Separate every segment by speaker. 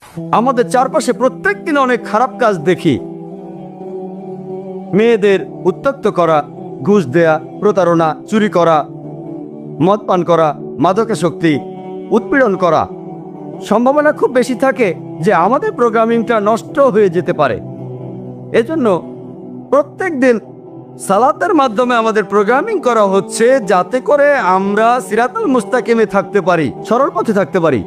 Speaker 1: আমাদের চারপাশে প্রত্যেক দিন অনেক খারাপ কাজ দেখি। মেয়েদের উত্ত্যক্ত করা, ঘুষ দেয়া, প্রতারণা, চুরি করা, মদ পান করা, মাদকাসক্তি, উৎপীড়ন করা। সম্ভাবনা খুব বেশি থাকে যে আমাদের প্রোগ্রামিংটা নষ্ট হয়ে যেতে পারে। এজন্য প্রত্যেক দিন সালাতের মাধ্যমে আমাদের প্রোগ্রামিং করা হচ্ছে, যাতে করে আমরা সিরাতুল মুস্তাকিমে থাকতে পারি, সরল পথে থাকতে পারি।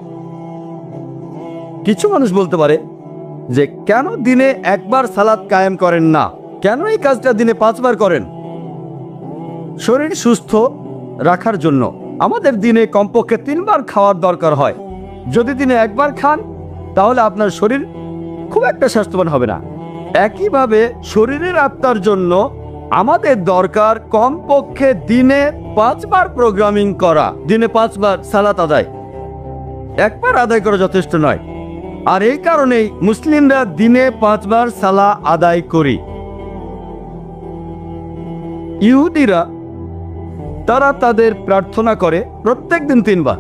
Speaker 1: কিছু মানুষ বলতে পারে যে কেন দিনে একবার সালাত কায়েম করেন না, কেন এই কাজটা দিনে 5 বার করেন? শরীর সুস্থ রাখার জন্য আমাদের দিনে কমপক্ষে 3 বার খাওয়ার দরকার হয়। যদি দিনে একবার খান তাহলে আপনার শরীর খুব একটা স্বাস্থ্যবান হবে না। একইভাবে শরীরের আত্মার জন্য আমাদের দরকার কমপক্ষে দিনে 5 বার প্রোগ্রামিং করা, দিনে 5 বার সালাত আদায়। একবার আদায় করা যথেষ্ট নয়। আর এই কারণেই মুসলিমরা দিনে 5 বার সালা আদায় করি। ইহুদিরা তারা তাদের প্রার্থনা করে প্রত্যেক দিন 3 বার।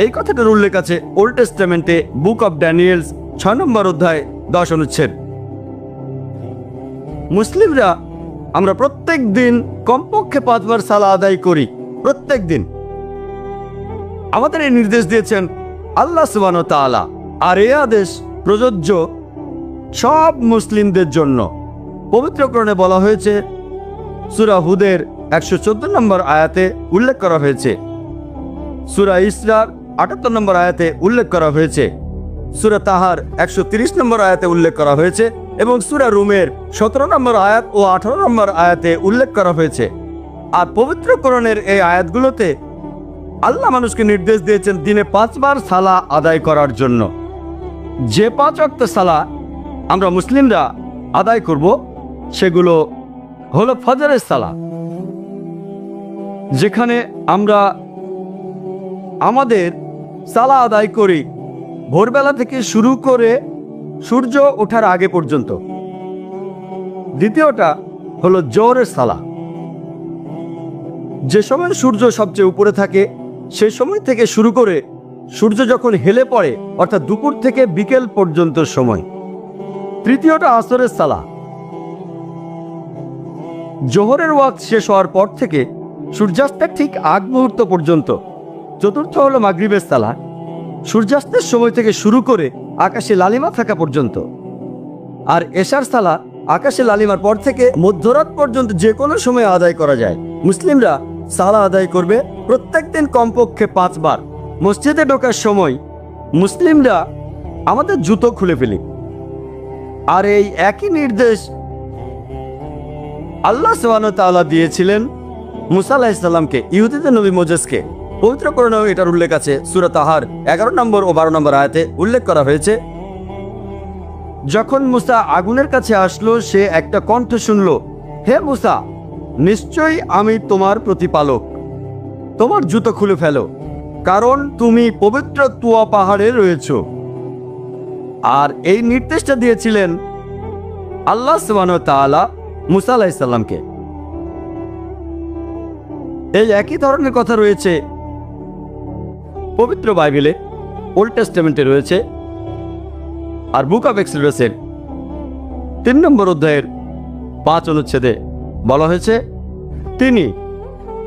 Speaker 1: এই কথাটার উল্লেখ আছে ওল্ড টেস্টামেন্টে, বুক অব ড্যানিয়েলস 6 নম্বর অধ্যায় 10 অনুচ্ছেদ। মুসলিমরা আমরা প্রত্যেক দিন কমপক্ষে 5 বার সালা আদায় করি, প্রত্যেক দিন। আমাদের এই নির্দেশ দিয়েছেন আল্লাহ সুবহানাহু ওয়া তাআলা। আর এই আদেশ প্রযোজ্য সব মুসলিমদের জন্য। পবিত্র কোরআনে বলা হয়েছে, সূরা হুদের 114 নম্বর আয়াতে উল্লেখ করা হয়েছে, সূরা ইসরার 78 নম্বর আয়াতে উল্লেখ করা হয়েছে, সূরা তাহার 130 নম্বর আয়াতে উল্লেখ করা হয়েছে এবং সূরা রুমের 17 নম্বর আয়াত ও 18 নম্বর আয়াতে উল্লেখ করা হয়েছে। আর পবিত্র কোরআনের এই আয়াতগুলোতে আল্লাহ মানুষকে নির্দেশ দিয়েছেন দিনে 5 বার সালা আদায় করার জন্য। যে 5 ওয়াক্ত সালা আমরা মুসলিমরা আদায় করব সেগুলো হলো ফজরের সালা, যেখানে আমরা আমাদের সালা আদায় করি ভোরবেলা থেকে শুরু করে সূর্য ওঠার আগে পর্যন্ত। দ্বিতীয়টা হলো জোহরের সালা, যে সময় সূর্য সবচেয়ে উপরে থাকে সেই সময় থেকে শুরু করে সূর্য যখন হেলে পড়ে, অর্থাৎ দুপুর থেকে বিকেল পর্যন্ত সময়। তৃতীয়টা আসরের সালা, জোহরের ওয়াক্ত শেষ হওয়ার পর থেকে সূর্যাস্তের ঠিক আগ মুহূর্ত পর্যন্ত। চতুর্থ হলো মাগরিবের সালা, সূর্যাস্তের সময় থেকে শুরু করে আকাশে লালিমা থাকা পর্যন্ত। আর এশার সালা আকাশে লালিমার পর থেকে মধ্যরাত পর্যন্ত যে কোনো সময় আদায় করা যায়। মুসলিমরা সালা আদায় করবে প্রত্যেক দিন কমপক্ষে 5 বার। মসজিদে ঢোকার সময় মুসলিমরা আমাদের জুতো খুলে ফেলি। আর এই একই নির্দেশ আল্লাহ সুবহানাহু ওয়া তাআলা দিয়েছিলেন মুসা আলাইহিস সালামকে, ইহুদিদের নবী মোজেসকে। পবিত্র কোরআনেও এটার উল্লেখ আছে, সূরা তাহার 11 নম্বর ও 12 নম্বর আয়াতে উল্লেখ করা হয়েছে, যখন মুসা আগুনের কাছে আসলো সে একটা কণ্ঠ শুনল, হে মুসা, নিশ্চয়ই আমি তোমার প্রতিপালক, তোমার জুতো খুলে ফেলো, কারণ তুমি পবিত্র তুয়া পাহাড়ে রয়েছো। আর এই নির্দেশটা দিয়েছিলেন আল্লাহ সুবহানাহু ওয়া তাআলা মুসা আলাইহিস সালামকে। এই একই ধরনের কথা রয়েছে পবিত্র বাইবেলে, ওল্ড টেস্টামেন্টে রয়েছে। আর বুক অব এক্সোডাসের 3 নম্বর অধ্যায়ের 5 অনুচ্ছেদে বলা হয়েছে, তিনি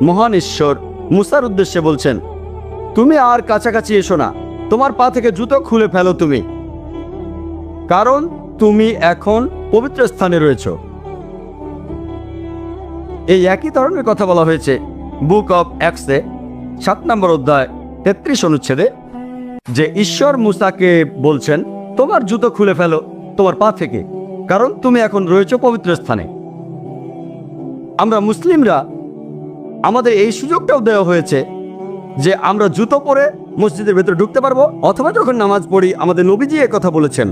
Speaker 1: মহান ঈশ্বর মুসার উদ্দেশ্যে বলছেন, তুমি আর কাছাকাছি এসো না, তোমার পা থেকে জুতো খুলে ফেলো তুমি, কারণ তুমি এখন পবিত্র স্থানে রয়েছো। এই একই ধরনের কথা বলা হয়েছে বুক অব অ্যাক্টসে 7 নম্বর অধ্যায় 33 অনুচ্ছেদে, যে ঈশ্বর মুসাকে বলছেন, তোমার জুতো খুলে ফেলো তোমার পা থেকে, কারণ তুমি এখন রয়েছো পবিত্র স্থানে। আমরা মুসলিমরা আমাদের এই সুযোগটাও দেওয়া হয়েছে যে আমরা জুতো পরে মসজিদের ভেতরে ঢুকতে পারবো, অথবা যখন নামাজ পড়ি আমাদের নবীজি এ কথা বলেছেন।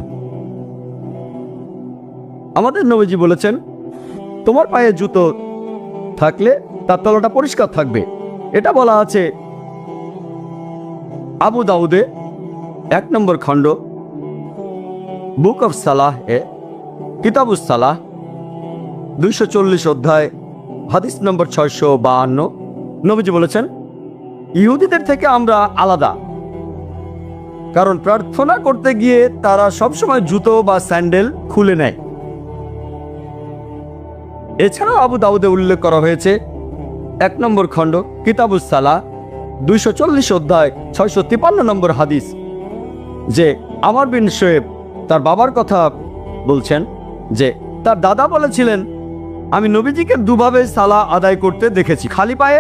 Speaker 1: আমাদের নবীজি বলেছেন, তোমার পায়ে জুতো থাকলে তার তলাটা পরিষ্কার থাকবে। এটা বলা আছে আবু দাউদে 1 নম্বর খণ্ড, বুক অফ সালাহ এ, কিতাবুস সালাহ 240 অধ্যায় হাদিস নম্বর 652। নবীজি বলেছেন, ইহুদিদের থেকে আমরা আলাদা, কারণ প্রার্থনা করতে গিয়ে তারা সবসময় জুতো বা স্যান্ডেল খুলে নেয়। এছাড়াও আবু দাউদে উল্লেখ করা হয়েছে 1 নম্বর খণ্ড কিতাবুস সালাহ 240 অধ্যায় 653 নম্বর হাদিস যে আমর বিন শোয়েব তার বাবার কথা বলছেন যে তার দাদা বলেছিলেন, আমি নবীজিকে দুভাবে সালাহ আদায় করতে দেখেছি, খালি পায়ে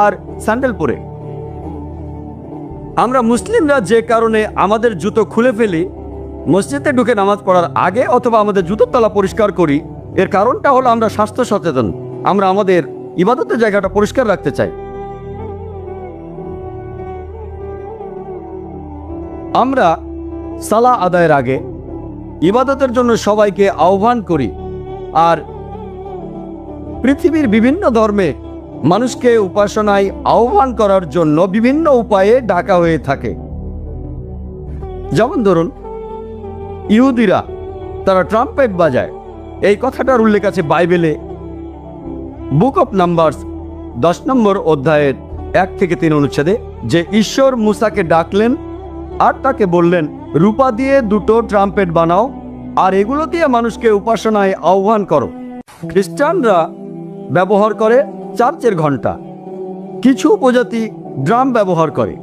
Speaker 1: আর স্যান্ডেল পরে। আমরা মুসলিমরা যে কারণে আমাদের জুতো খুলে ফেলি, মসজিদে ঢুকে নামাজ পড়ার আগে অথবা আমাদের জুতোর তলা পরিষ্কার করি, এর কারণটা হলো আমরা স্বাস্থ্য সচেতন। আমরা আমাদের ইবাদতের জায়গাটা পরিষ্কার রাখতে চাই। আমরা সালাহ আদায়ের আগে ইবাদতের জন্য সবাইকে আহ্বান করি, আর পৃথিবীর বিভিন্ন ধর্মে মানুষকে উপাসনায় আহ্বান করার জন্য বিভিন্ন উপায়ে ডাকা হয়ে থাকে। যেমন ধরুন, ইহুদিরা তারা ট্রাম্পেট বাজায়, এই কথাটার উল্লেখ আছে বাইবেলে বুক অফ নাম্বারস 10 নম্বর অধ্যায়ের 1 থেকে 3 অনুচ্ছেদে, যে ঈশ্বর মুসাকে ডাকলেন আর তাকে বললেন, রূপা দিয়ে 2টো ট্রাম্পেট বানাও আর এগুলো দিয়ে মানুষকে উপাসনায় আহ্বান করো। খ্রিস্টানরা ব্যবহার করে চার্চের ঘণ্টা, কিছু উপজাতি ড্রাম ব্যবহার করে।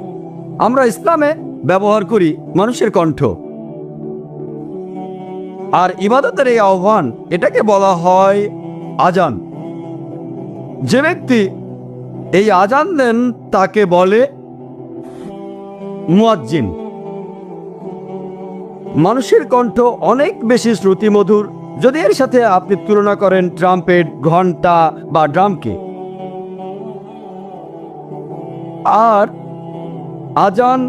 Speaker 1: আমরা ইসলামে ব্যবহার করি মানুষের কণ্ঠ। আর ইবাদতের এই আহ্বান, এটাকে বলা হয় আজান। যে ব্যক্তি এই আজান দেন তাকে বলে মুয়াজ্জিন। মানুষের কণ্ঠ অনেক বেশি শ্রুতিমধুর যদি এর সাথে আপনি তুলনা করেন ট্রাম্পেট, ঘণ্টা বা ড্রামকে। আর আজান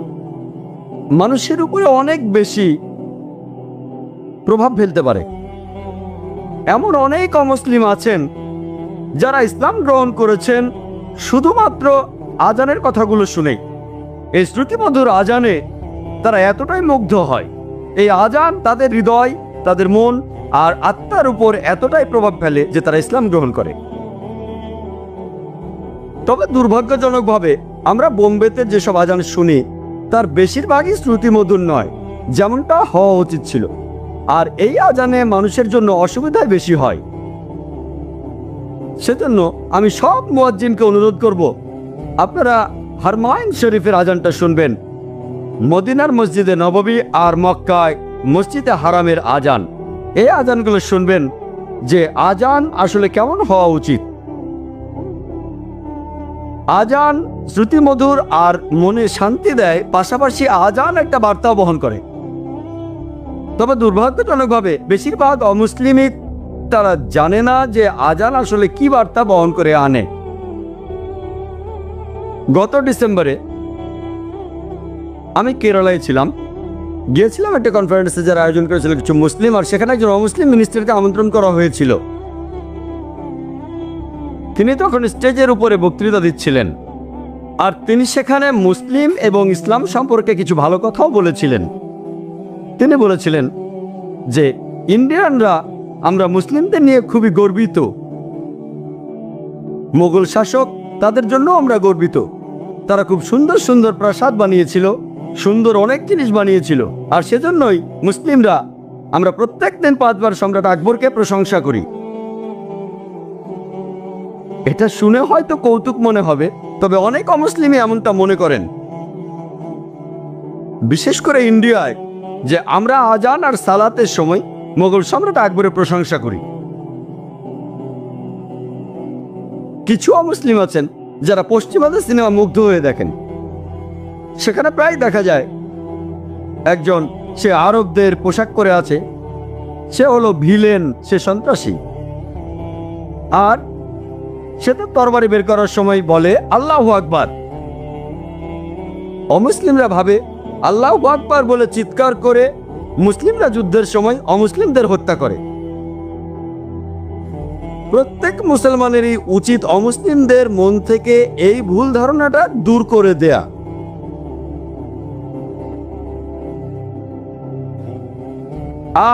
Speaker 1: মানুষের উপরে অনেক বেশি প্রভাব ফেলতে পারে। এমন অনেক অমুসলিম আছেন যারা ইসলাম গ্রহণ করেছেন শুধুমাত্র আজানের কথাগুলো শুনে। এই শ্রুতিমধুর আজানে তারা এতটাই মুগ্ধ হয়, এই আজান তাদের হৃদয়, তাদের মন আর আত্মার উপর এতটাই প্রভাব ফেলে যে তারা ইসলাম গ্রহণ করে। তবে দুর্ভাগ্যজনকভাবে আমরা বোম্বেতে যেসব আজান শুনি তার বেশিরভাগই শ্রুতিমধুর নয়, যেমনটা হওয়া উচিত ছিল। আর এই আজানে মানুষের জন্য অসুবিধাই বেশি হয়। সেজন্য আমি সব মুয়াজ্জিনকে অনুরোধ করব, আপনারা হারমাইন শরীফের আজানটা শুনবেন, মদিনার মসজিদে নববী আর মক্কায় মসজিদে হারামের আজান, এই আজানগুলো শুনবেন যে আজান আসলে কেমন হওয়া উচিত। আজান শ্রুতিমধুর আর মনে শান্তি দেয়, পাশাপাশি আজান একটা বার্তা বহন করে। তবে দুর্ভাগ্যজনকভাবে বেশিরভাগ অমুসলিমই তারা জানে না যে আজান আসলে কি বার্তা বহন করে আনে। গত ডিসেম্বরে আমি কেরালায় ছিলাম, গিয়েছিলাম একটা কনফারেন্সে যারা আয়োজন করেছিল কিছু মুসলিম, আর সেখানে একজন অমুসলিম মিনিস্টারকে আমন্ত্রণ করা হয়েছিল। তিনি তখন স্টেজের উপরে বক্তৃতা দিচ্ছিলেন, আর তিনি সেখানে মুসলিম এবং ইসলাম সম্পর্কে কিছু ভালো কথাও বলেছিলেন। তিনি বলেছিলেন যে ইন্ডিয়ানরা আমরা মুসলিমদের নিয়ে খুবই গর্বিত, মোগল শাসক তাদের জন্য আমরা গর্বিত। তারা খুব সুন্দর সুন্দর প্রাসাদ বানিয়েছিল, সুন্দর অনেক জিনিস বানিয়েছিল, আর সেজন্যই মুসলিমরা আমরা প্রত্যেক দিন 5 বার সম্রাট আকবরকে প্রশংসা করি। এটা শুনে হয়তো কৌতুক মনে হবে, তবে অনেক অমুসলিমই এমনটা মনে করেন, বিশেষ করে ইন্ডিয়ায়, যে আমরা আজান আর সালাতের সময় মোগল সম্রাট আকবরের প্রশংসা করি। কিছু অমুসলিম আছেন যারা পশ্চিমাদের সিনেমা মুগ্ধ হয়ে দেখেন। সেখানে প্রায় দেখা যায় একজন, সে আরবদের পোশাক পরে আছে, সে হলো ভিলেন, সে সন্ত্রাসী, আর সে তো তরবারি বের করার সময় বলে আল্লাহু আকবার। অমুসলিমরা ভাবে আল্লাহু আকবার বলে চিৎকার করে মুসলিমরা যুদ্ধের সময় অমুসলিমদের হত্যা করে। প্রত্যেক মুসলমানেরই উচিত অমুসলিমদের মন থেকে এই ভুল ধারণাটা দূর করে দেয়া।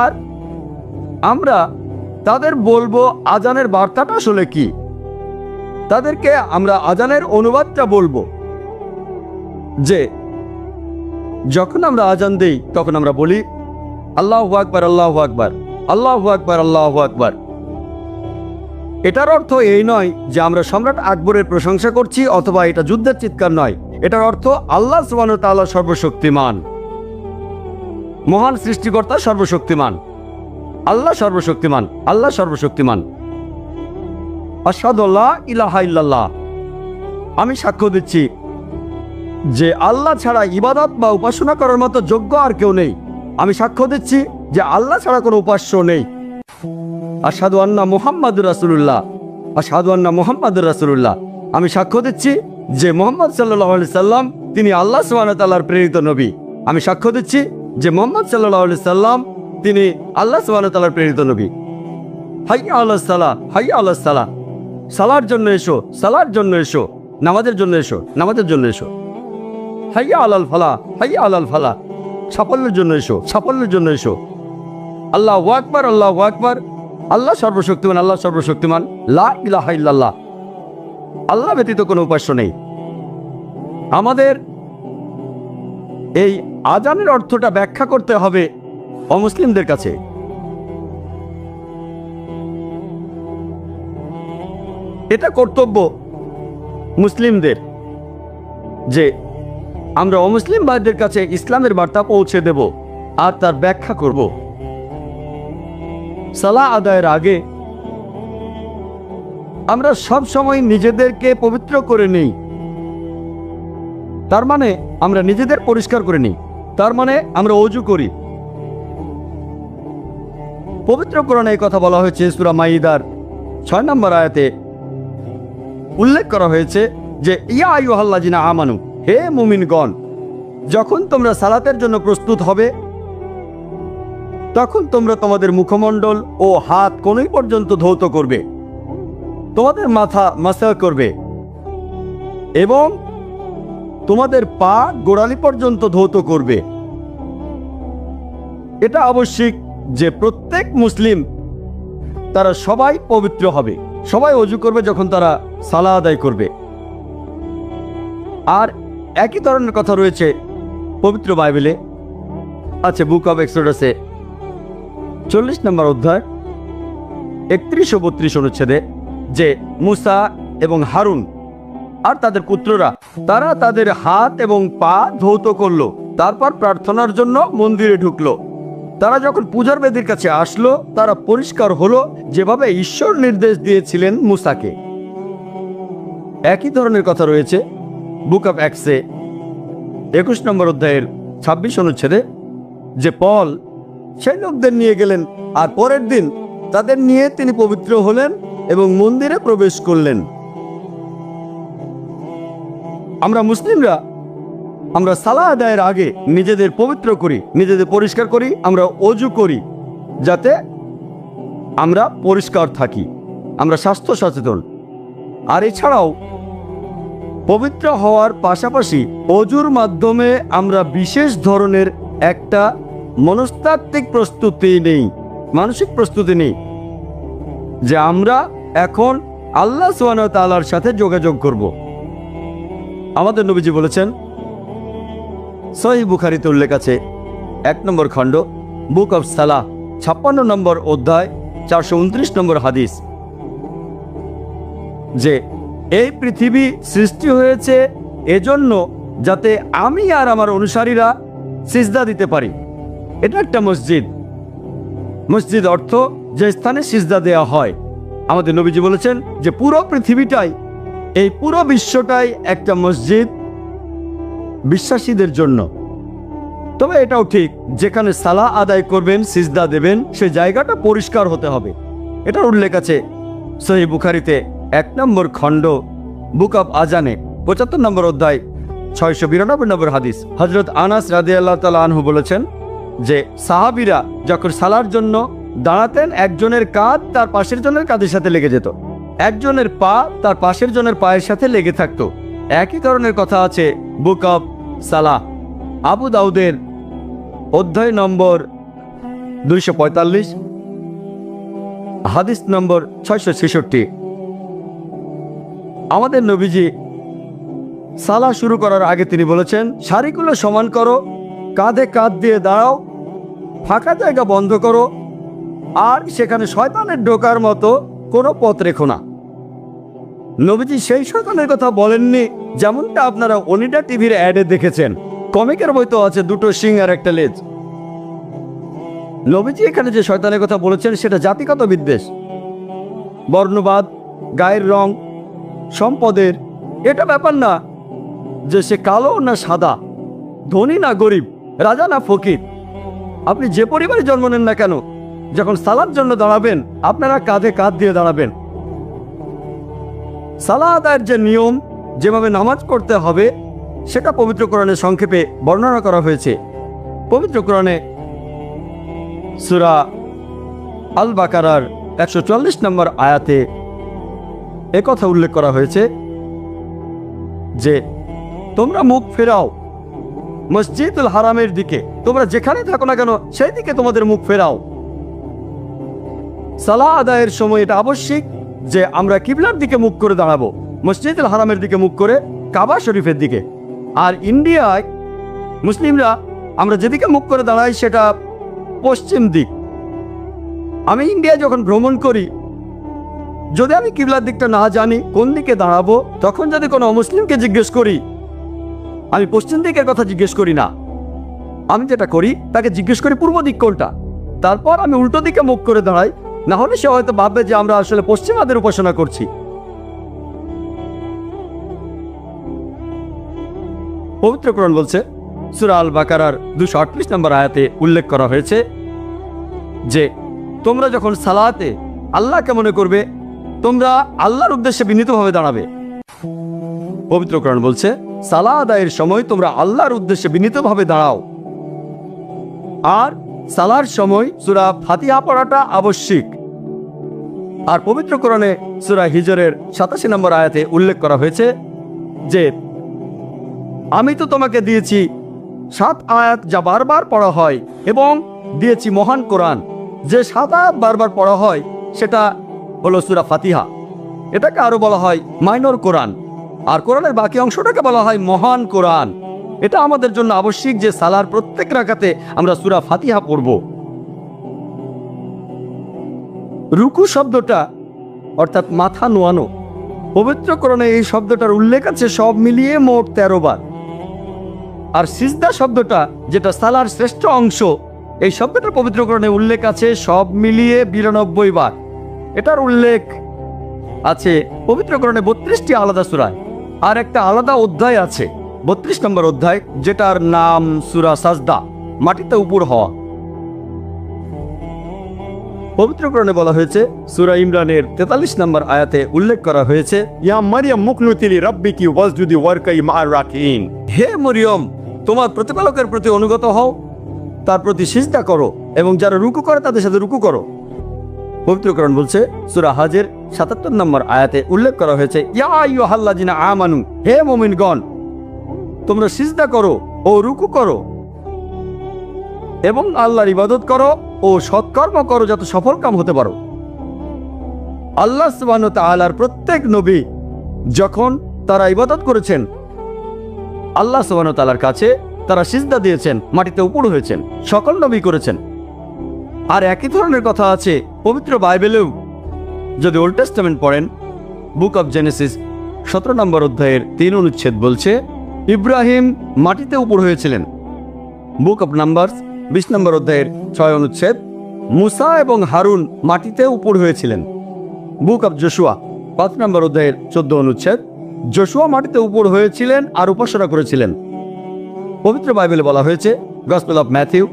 Speaker 1: আর আমরা তাদের বলবো আজানের বার্তাটা আসলে কি। তাদেরকে আমরা আজানের অনুবাদটা বলবো যে যখন আমরা আজান দেই তখন আমরা বলি আল্লাহু আকবার, আল্লাহু আকবার, আল্লাহু আকবার, আল্লাহু আকবার। এটার অর্থ এই নয় যে আমরা সম্রাট আকবরের প্রশংসা করছি অথবা এটা যুদ্ধের চিৎকার নয়। এটার অর্থ আল্লাহ সুবহানাহু ওয়া তাআলা সর্বশক্তিমান, মহান সৃষ্টিকর্তা সর্বশক্তিমান, আল্লাহ সর্বশক্তিমান, আল্লাহ সর্বশক্তিমান। আশহাদু আল্লা ইলাহা ইল্লাল্লাহ, আমি সাক্ষ্য দিচ্ছি যে আল্লাহ ছাড়া ইবাদত বা উপাসনা করার মতো যোগ্য আর কেউ নেই। আমি সাক্ষ্য দিচ্ছি যে আল্লাহ ছাড়া কোনো উপাস্য নেই। আশহাদু আন্না মুহাম্মাদুর রাসূলুল্লাহ, আশহাদু আন্না মুহাম্মাদুর রাসূলুল্লাহ, আমি সাক্ষ্য দিচ্ছি যে মুহাম্মদ সাল্লাল্লাহু আলাইহি সাল্লাম তিনি আল্লাহ সুবহানাহু ওয়া তাআলার প্রেরিত নবী। আমি সাক্ষ্য দিচ্ছি যে মুহাম্মদ সাল্লাল্লাহু আলাইহি সাল্লাম তিনি আল্লাহ সুবহানাহু ওয়া তাআলার প্রেরিত নবী। হাইয়া আলাস সালাহ, হাইয়া আলাস সালাহ, সালার জন্য এসো, সালার জন্য এসো, নামাজের জন্য এসো, নামাজের জন্য এসো। হাইয়া আলাল ফালাহ, হাইয়া আলাল ফালাহ, সাফল্যের জন্য এসো, সাফল্যের জন্য এসো। আল্লাহু আকবার, আল্লাহু আকবার, আল্লাহ সর্বশক্তিমান, আল্লাহ সর্বশক্তিমান, লা ইলাহা ইল্লাল্লাহ, আল্লাহ ব্যতীত কোনো উপাস্য নেই। আমাদের এই আজানের অর্থটা ব্যাখ্যা করতে হবে অমুসলিমদের কাছে। এটা কর্তব্য মুসলিমদের যে আমরা অমুসলিম ভাইদের কাছে ইসলামের বার্তা পৌঁছে দেব আর তার ব্যাখ্যা করব। সালাহ আদায়ের আগে আমরা সব সময় নিজেদেরকে পবিত্র করে নেই, তার মানে আমরা নিজেদের পরিষ্কার করে নিই, তার মানে আমরা ওযু করি। পবিত্র কোরআনে এই কথা বলা হয়েছে সূরা মাইদার 6 নম্বর আয়াতে উল্লেখ করা হয়েছে যে ইয়া আইয়ুহাল্লাযিনা আমানু, হে মুমিনগণ, যখন তোমরা সালাতের জন্য প্রস্তুত হবে তখন তোমরা তোমাদের মুখমণ্ডল ও হাত কোনই পর্যন্ত ধৌত করবে, তোমাদের মাথা মাসাহ করবে এবং তোমাদের পা গোড়ালি পর্যন্ত ধৌত করবে। এটা আবশ্যিক যে প্রত্যেক মুসলিম তারা সবাই পবিত্র হবে, সবাই ওযু করবে যখন তারা সালাহ আদায় করবে। আর একই ধরনের কথা রয়েছে পবিত্র বাইবেলে, আছে বুক অব এক্সোডাসে 40 নম্বর অধ্যায় 31 ও 32 অনুচ্ছেদে যে মুসা এবং হারুন আর তাদের পুত্ররা তারা তাদের হাত এবং পা ধৌত করলো, তারপর প্রার্থনার জন্য মন্দিরে ঢুকলো। তারা যখন পূজার বেদির কাছে আসলো তারা পরিষ্কার হলো যেভাবে ঈশ্বর নির্দেশ দিয়েছিলেন মুসাকে। একই ধরনের কথা রয়েছে বুক অব অ্যাক্টসে 21 নম্বর অধ্যায়ের 26 অনুচ্ছেদে যে পল সেই লোকদের নিয়ে গেলেন আর পরের দিন তাদের নিয়ে তিনি পবিত্র হলেন এবং মন্দিরে প্রবেশ করলেন। আমরা মুসলিমরা আমরা সালাহ আদায়ের আগে নিজেদের পবিত্র করি, নিজেদের পরিষ্কার করি, আমরা ওযু করি যাতে আমরা পরিষ্কার থাকি, আমরা স্বাস্থ্য সচেতন। আর এছাড়াও পবিত্র হওয়ার পাশাপাশি ওযুর মাধ্যমে আমরা বিশেষ ধরনের একটা মনস্তাত্ত্বিক প্রস্তুতি নেই, মানসিক প্রস্তুতি নেই যে আমরা এখন আল্লাহ সুবহানাহু ওয়া তাআলার সাথে যোগাযোগ করব। আমাদের নবীজি বলেছেন, সহিহ বুখারীতে উল্লেখ আছে 1 নম্বর খণ্ড বুক অব সালাহ 56 নম্বর অধ্যায় 429 নম্বর হাদিস, যে এই পৃথিবী সৃষ্টি হয়েছে এজন্য যাতে আমি আর আমার অনুসারীরা সিজদা দিতে পারি। এটা একটা মসজিদ। মসজিদ অর্থ যে স্থানে সিজদা দেওয়া হয়। আমাদের নবীজি বলেছেন যে পুরো পৃথিবীটাই, এই পুরো বিশ্বটাই একটা মসজিদ বিশ্বাসীদের জন্য। তবে এটাও ঠিক, যেখানে সালাহ আদায় করবেন, সিজদা দেবেন, সেই জায়গাটা পরিষ্কার হতে হবে। এটার উল্লেখ আছে সহিহ বুখারীতে 1 নম্বর খণ্ড বুক অব আজানে 75 নম্বর অধ্যায় 692 নম্বর হাদিস। হযরত আনাস রাদিয়াল্লাহু তাআলা আনহু বলেছেন যে সাহাবীরা যখন সালার জন্য দাঁড়াতেন একজনের কাঁধ তার পাশের জনের কাঁধের সাথে লেগে যেত, একজনের পা তার পাশের জনের পায়ের সাথে লেগে থাকতো। একই ধরনের কথা আছে বুক অব সালাহ আবু দাউদের অধ্যায় নম্বর 245 হাদিস নম্বর 666। আমাদের নবীজি সালাহ শুরু করার আগে তিনি বলেছেন, সারিগুলো সমান করো কাঁধে কাঁধ দিয়ে দাঁড়াও, ফাঁকা জায়গা বন্ধ করো, আর সেখানে শয়তানের ঢোকার মতো কোনো পথ রেখো না। নবীজি সেই শয়তানের কথা বলেননি যেমনটা আপনারা ওনিডা টিভির অ্যাডে দেখেছেন। কমিকের বই তো আছে দুটো শিং আর একটা লেজ। নবীজি এখানে যে শয়তানের কথা বলেছেন সেটা জাতিগত বিদ্বেষ, বর্ণবাদ, গায়ের রং, সম্পদের। এটা ব্যাপার না যে সে কালো না সাদা, ধনী না গরিব, রাজা না ফকির। আপনি যে পরিবারে জন্ম নেন না কেন, যখন সালার জন্য দাঁড়াবেন আপনারা কাঁধে কাঁধ দিয়ে দাঁড়াবেন। সালাত আদায়ের যে নিয়ম, যেভাবে নামাজ পড়তে হবে, সেটা পবিত্র কোরআনে সংক্ষেপে বর্ণনা করা হয়েছে। পবিত্র কোরআনে সূরা আল বাকারার 144 নম্বর আয়াতে একথা উল্লেখ করা হয়েছে যে তোমরা মুখ ফেরাও মসজিদুল হারামের দিকে, তোমরা যেখানে থাকো না কেন সেই দিকে তোমাদের মুখ ফেরাও। সালাহ আদায়ের সময় এটা আবশ্যিক যে আমরা কিবলার দিকে মুখ করে দাঁড়াবো, মসজিদুল হারামের দিকে মুখ করে, কাবা শরীফের দিকে। আর ইন্ডিয়ায় মুসলিমরা আমরা যেদিকে মুখ করে দাঁড়াই সেটা পশ্চিম দিক। আমি ইন্ডিয়ায় যখন ভ্রমণ করি, যদি আমি কিবলার দিকটা না জানি কোন দিকে দাঁড়াবো, তখন যদি কোনো অমুসলিমকে জিজ্ঞেস করি, আমি পশ্চিম দিকের কথা জিজ্ঞেস করি না। আমি যেটা করি তাকে জিজ্ঞেস করি পূর্ব দিক কোনটা, তারপর আমি উল্টো দিকে মুখ করে দাঁড়াই। না হলে সে হয়তো ভাববে যে আমরা আসলে পশ্চিমাদের উপাসনা করছি। পবিত্র কোরআন বলছে, সূরা আল বাকারার 238 নম্বর আয়াতে উল্লেখ করা হয়েছে যে তোমরা যখন সালাতে আল্লাহকে মনে করবে, তোমরা আল্লাহর উদ্দেশ্যে বিনীতভাবে দাঁড়াবে। পবিত্র কোরআন বলছে সালাহ আদায়ের সময় তোমরা আল্লাহর উদ্দেশ্যে বিনীতভাবে দাঁড়াও। আর সালার সময় সূরা ফাতিহা পড়াটা আবশ্যিক। আর পবিত্র কোরআনে সূরা হিজরের 87 নম্বর আয়াতে উল্লেখ করা হয়েছে যে আমি তো তোমাকে দিয়েছি 7 আয়াত যা বারবার পড়া হয়, এবং দিয়েছি মহান কোরআন। যে 7 আয়াত বারবার পড়া হয় সেটা হলো সূরা ফাতিহা। এটাকে আরো বলা হয় মাইনর কোরআন, আর কোরআনের বাকি অংশটাকে বলা হয় মহান কোরআন। এটা আমাদের জন্য আবশ্যিক যে সালার প্রত্যেক রাকাতে আমরা সূরা ফাতিহা পড়ব। রুকু শব্দটা অর্থাৎ মাথা নোয়ানো, পবিত্র কোরআনে এই শব্দটার উল্লেখ আছে সব মিলিয়ে মোট 13 বার। আর সিজদা শব্দটা যেটা সালার শ্রেষ্ঠ অংশ, এই শব্দটার পবিত্র কোরআনে উল্লেখ আছে সব মিলিয়ে 92 বার। এটার উল্লেখ আছে পবিত্র কোরআনে 32টি আলাদা সূরায়। আর একটা আলাদা অধ্যায় আছে 32 নম্বর অধ্যায়, যেটার নাম সূরা সাজদা, মাটিতে উপর হওয়া। পবিত্র কোরআনে বলা হয়েছে, সূরা ইমরানের 43 নম্বর আয়াতে উল্লেখ করা হয়েছে,
Speaker 2: ইয়া মারিয়াম মুকনুতি লিরাব্বিকি ওয়াসজুদি ওয়ারকাই মা'আর রাকিন।
Speaker 1: হে মরিয়ম, তোমার প্রতিপালকের প্রতি অনুগত হও, তার প্রতি সিজদা করো, এবং যারা রুকু করে তাদের সাথে রুকু করো। পবিত্র কোরআন বলছে সূরা হাজের 77 নম্বর আয়াতে উল্লেখ করা হয়েছে, ইয়া আইয়ুহাল্লাযিনা আমানু, হে মুমিনগণ, তোমরা সিজদা করো ও রুকু করো এবং আল্লাহর ইবাদত করো ও সৎকর্ম করো যাতে সফল কাম হতে পারো। আল্লাহ সুবহানাহু ওয়া তাআলার প্রত্যেক নবী যখন তারা ইবাদত করেছেন, আল্লাহ সুবহানাহু ওয়া তাআলার কাছে তারা সিজদা দিয়েছেন, মাটিতে উপর হয়েছেন, সকল নবী করেছেন। আর একই ধরনের কথা আছে পবিত্র বাইবেলেও। যদি ওল্ড টেস্টামেন্ট পড়েন, বুক অব জেনেসিস 17 নম্বর অধ্যায়ের 3 অনুচ্ছেদ বলছে ইব্রাহিম মাটিতে উপর হয়েছিলেন। বুক অব নাম্বারস 20 নম্বর অধ্যায়ের 6 অনুচ্ছেদ মুসা এবং হারুন মাটিতে উপর হয়েছিলেন। বুক অব জোশুয়া 5 নম্বর অধ্যায়ের 14 অনুচ্ছেদ জোশুয়া মাটিতে উপর হয়েছিলেন আর উপাসনা করেছিলেন। পবিত্র বাইবেলে বলা হয়েছে গসপেল অফ ম্যাথিউ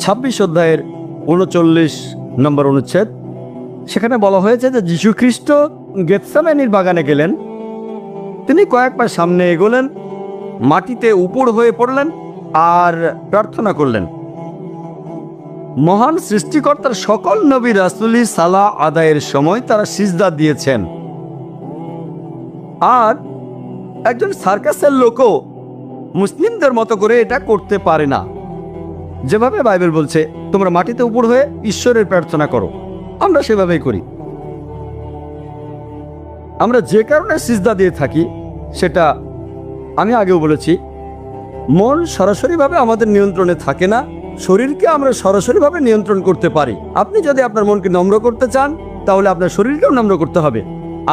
Speaker 1: 26 অধ্যায়ের 39 নম্বর অনুচ্ছেদ, সেখানে বলা হয়েছে যে যীশু খ্রিস্ট গেতসেমানির বাগানে গেলেন, তিনি কয়েক পা সামনে এগোলেন, মাটিতে উপর হয়ে পড়লেন আর প্রার্থনা করলেন। মহান সৃষ্টিকর্তার সকল নবী রাসূলি সালাহ আদায়ের সময় তারা সিজদা দিয়েছেন। আর একজন সার্কাসের লোকও মুসলিমদের মতো করে এটা করতে পারে না। যেভাবে বাইবেল বলছে তোমরা মাটিতে উপর হয়ে ঈশ্বরের প্রার্থনা করো, আমরা সেভাবেই করি। আমরা যে কারণে সিজদা দিয়ে থাকি সেটা আমি আগেও বলেছি, মন সরাসরিভাবে আমাদের নিয়ন্ত্রণে থাকে না, শরীরকে আমরা সরাসরিভাবে নিয়ন্ত্রণ করতে পারি। আপনি যদি আপনার মনকে নম্র করতে চান তাহলে আপনার শরীরকেও নম্র করতে হবে।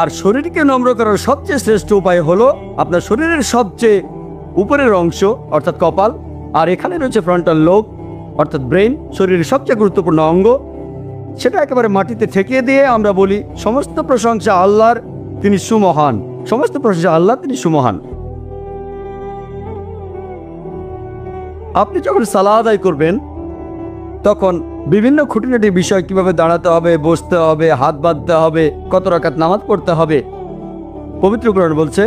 Speaker 1: আর শরীরকে নম্র করার সবচেয়ে শ্রেষ্ঠ উপায় হলো আপনার শরীরের সবচেয়ে উপরের অংশ অর্থাৎ কপাল, আর এখানে রয়েছে ফ্রন্টাল লোব অর্থাৎ ব্রেন, শরীরের সবচেয়ে গুরুত্বপূর্ণ অঙ্গ। সেটা একেবারে মাটিতে ঠেকিয়ে দিয়ে আমরা বলি সমস্ত প্রশংসা আল্লাহর, তিনি সুমহান। সমস্ত প্রশংসা আল্লাহ, তিনি সুমহান। আপনি যখন সালাহ আদায় করবেন তখন বিভিন্ন খুঁটিনাটি বিষয়, কিভাবে দাঁড়াতে হবে, বসতে হবে, হাত বাঁধতে হবে, কত রাকাত নামাজ পড়তে হবে। পবিত্র কোরআন বলছে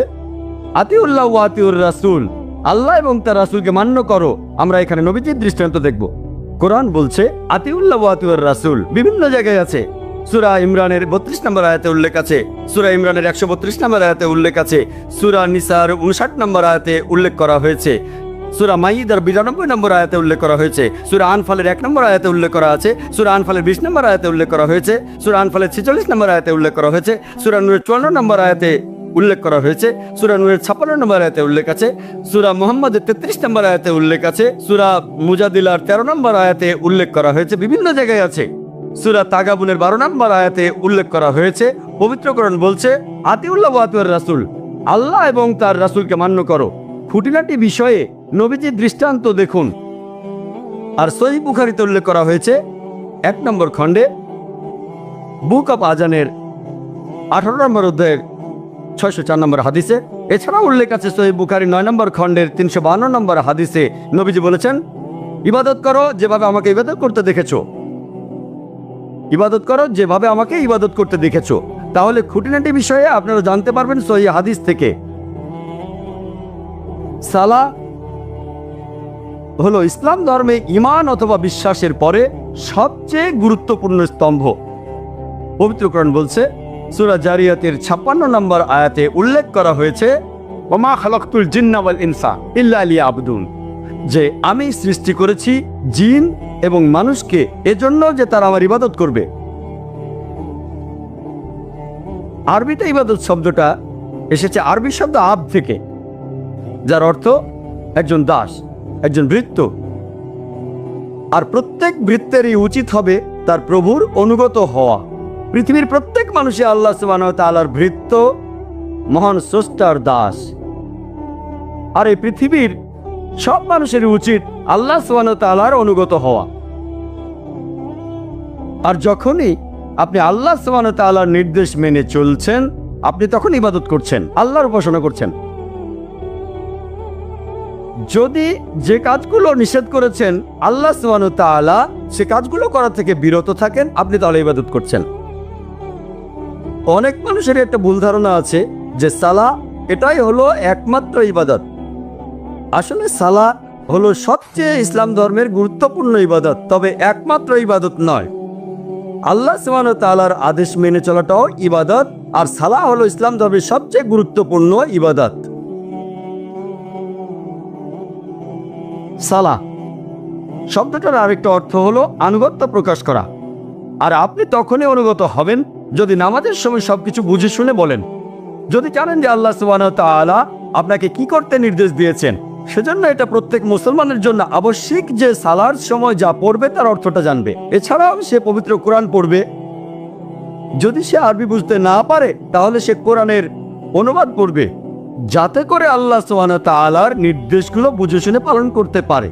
Speaker 1: আতিউল্লাহ ওয়া আতিউর রাসূল, আল্লাহ এবং তার রাসূলকে মান্য করো। আমরা এখানে নবীজির দৃষ্টান্ত দেখব। কোরআন বলছে আতিউল্লাহ ওয়া আতিউর রাসূল, বিভিন্ন জায়গায় আছে। সূরা ইমরানের 32 নম্বর আয়াতে উল্লেখ আছে, সূরা ইমরানের 132 নম্বর আয়াতে উল্লেখ আছে, সূরা নিসার 59 নম্বর আয়াতে উল্লেখ করা হয়েছে, সূরা মাইদার 92 নম্বর আয়াতে উল্লেখ করা হয়েছে, সূরা আনফালের 1 নম্বর আয়াতে উল্লেখ করা আছে, সূরা আনফালের 20 নম্বর আয়াতে উল্লেখ করা হয়েছে, সূরা আনফালের 46 নম্বর আয়াতে উল্লেখ করা হয়েছে, সূরা নূরের 54 নম্বর আয়াতে উল্লেখ করা হয়েছে, সূরা নূরের 56 নম্বর আয়াতে উল্লেখ আছে, সূরা মুহাম্মাদের 33 নম্বর আয়াতে উল্লেখ আছে, সূরা মুজাদিলার 13 নম্বর আয়াতে উল্লেখ করা হয়েছে, বিভিন্ন জায়গায় আছে। সূরা তাগাবুনের 12 নম্বর আয়াতে উল্লেখ করা হয়েছে। পবিত্র কোরআন বলছে আতিউল্লাহ ওয়া আতিউর রাসূল, আল্লাহ এবং তার রাসূলকে মান্য করো। খুঁটিনাটি বিষয়ে নবীজির দৃষ্টান্ত দেখুন। আর সহিহ বুখারীতে উল্লেখ করা হয়েছে 1 নম্বর খণ্ডে বুক অফ আজানের 18 নম্বর অধ্যায়ের 604 নম্বর হাদিসে। এছাড়াও উল্লেখ আছে সহিহ বুখারী 9 নম্বর খণ্ডের 352 নম্বর হাদিসে। নবীজি বলেছেন ইবাদত করো যেভাবে আমাকে ইবাদত করতে দেখেছো, ইবাদত করো যেভাবে আমাকে ইবাদত করতে দেখেছো। তাহলে খুঁটিনাটি বিষয়ে আপনারা জানতে পারবেন সহিহ হাদিস থেকে। সালাহ হলো ইসলাম ধর্মে ঈমান অথবা বিশ্বাসের পরে সবচেয়ে গুরুত্বপূর্ণ স্তম্ভ। পবিত্র কোরআন বলছে সূরা জারিয়াতের 56 নম্বর আয়াতে উল্লেখ করা হয়েছে
Speaker 2: ওমা খালাকতুল জিন্না ওয়াল ইনসা ইল্লা লিয়াবুদুন,
Speaker 1: যে আমি সৃষ্টি করেছি জিন এবং মানুষকে এজন্য যে তারা আমার ইবাদত করবে। আরবিতে ইবাদত শব্দটা এসেছে আরবি শব্দ আব থেকে, যার অর্থ একজন দাস, একজন ভৃত্য। আর প্রত্যেক ভৃত্যেরই উচিত হবে তার প্রভুর অনুগত হওয়া। পৃথিবীর প্রত্যেক মানুষই আল্লাহ সুবহানাহু ওয়া তাআলার ভৃত্য, মহান স্রষ্টার দাস। আর এই পৃথিবীর সব মানুষেরই উচিত আল্লাহ সুবহানাহু ওয়া তাআলার অনুগত হওয়া। আর যখনই আপনি আল্লাহ সুবহানাহু ওয়া তাআলার নির্দেশ মেনে চলছেন, আপনি তখন ইবাদত করছেন, আল্লাহর উপাসনা করছেন। যদি যে কাজগুলো নিষেধ করেছেন আল্লাহ সুবহানাহু ওয়া তাআলা, সে কাজগুলো করা থেকে বিরত থাকেন, আপনি তাহলে ইবাদত করছেন। অনেক মানুষের একটা ভুল ধারণা আছে যে সালাহ এটাই হলো একমাত্র ইবাদত। আসলে সালাহ হলো সবচেয়ে ইসলাম ধর্মের গুরুত্বপূর্ণ ইবাদত, তবে একমাত্র ইবাদত নয়। আল্লাহ সুবহানাহু ওয়া তাআলার আদেশ মেনে চলাটাও ইবাদত, আর সালাহ হলো ইসলাম ধর্মের সবচেয়ে গুরুত্বপূর্ণ ইবাদত। সালাহ শব্দটার আরেকটা অর্থ হলো আনুগত্য প্রকাশ করা। আর আপনি তখনই অনুগত হবেন যদি নামাজের সময় সবকিছু বুঝে শুনে বলেন, যদি জানেন যে আল্লাহ সুবহানাহু ওয়া তাআলা আপনাকে কি করতে নির্দেশ দিয়েছেন। সেজন্য এটা প্রত্যেক মুসলমানের জন্য আবশ্যিক যে সালার সময় যা পড়বে তার অর্থটা জানবে। এছাড়াও সে পবিত্র কোরআন পড়বে। যদি সে আরবি বুঝতে না পারে তাহলে সে কোরআনের অনুবাদ পড়বে, যাতে করে আল্লাহ সুবহানাহু ওয়া তাআলার নির্দেশগুলো বুঝে শুনে পালন করতে পারে।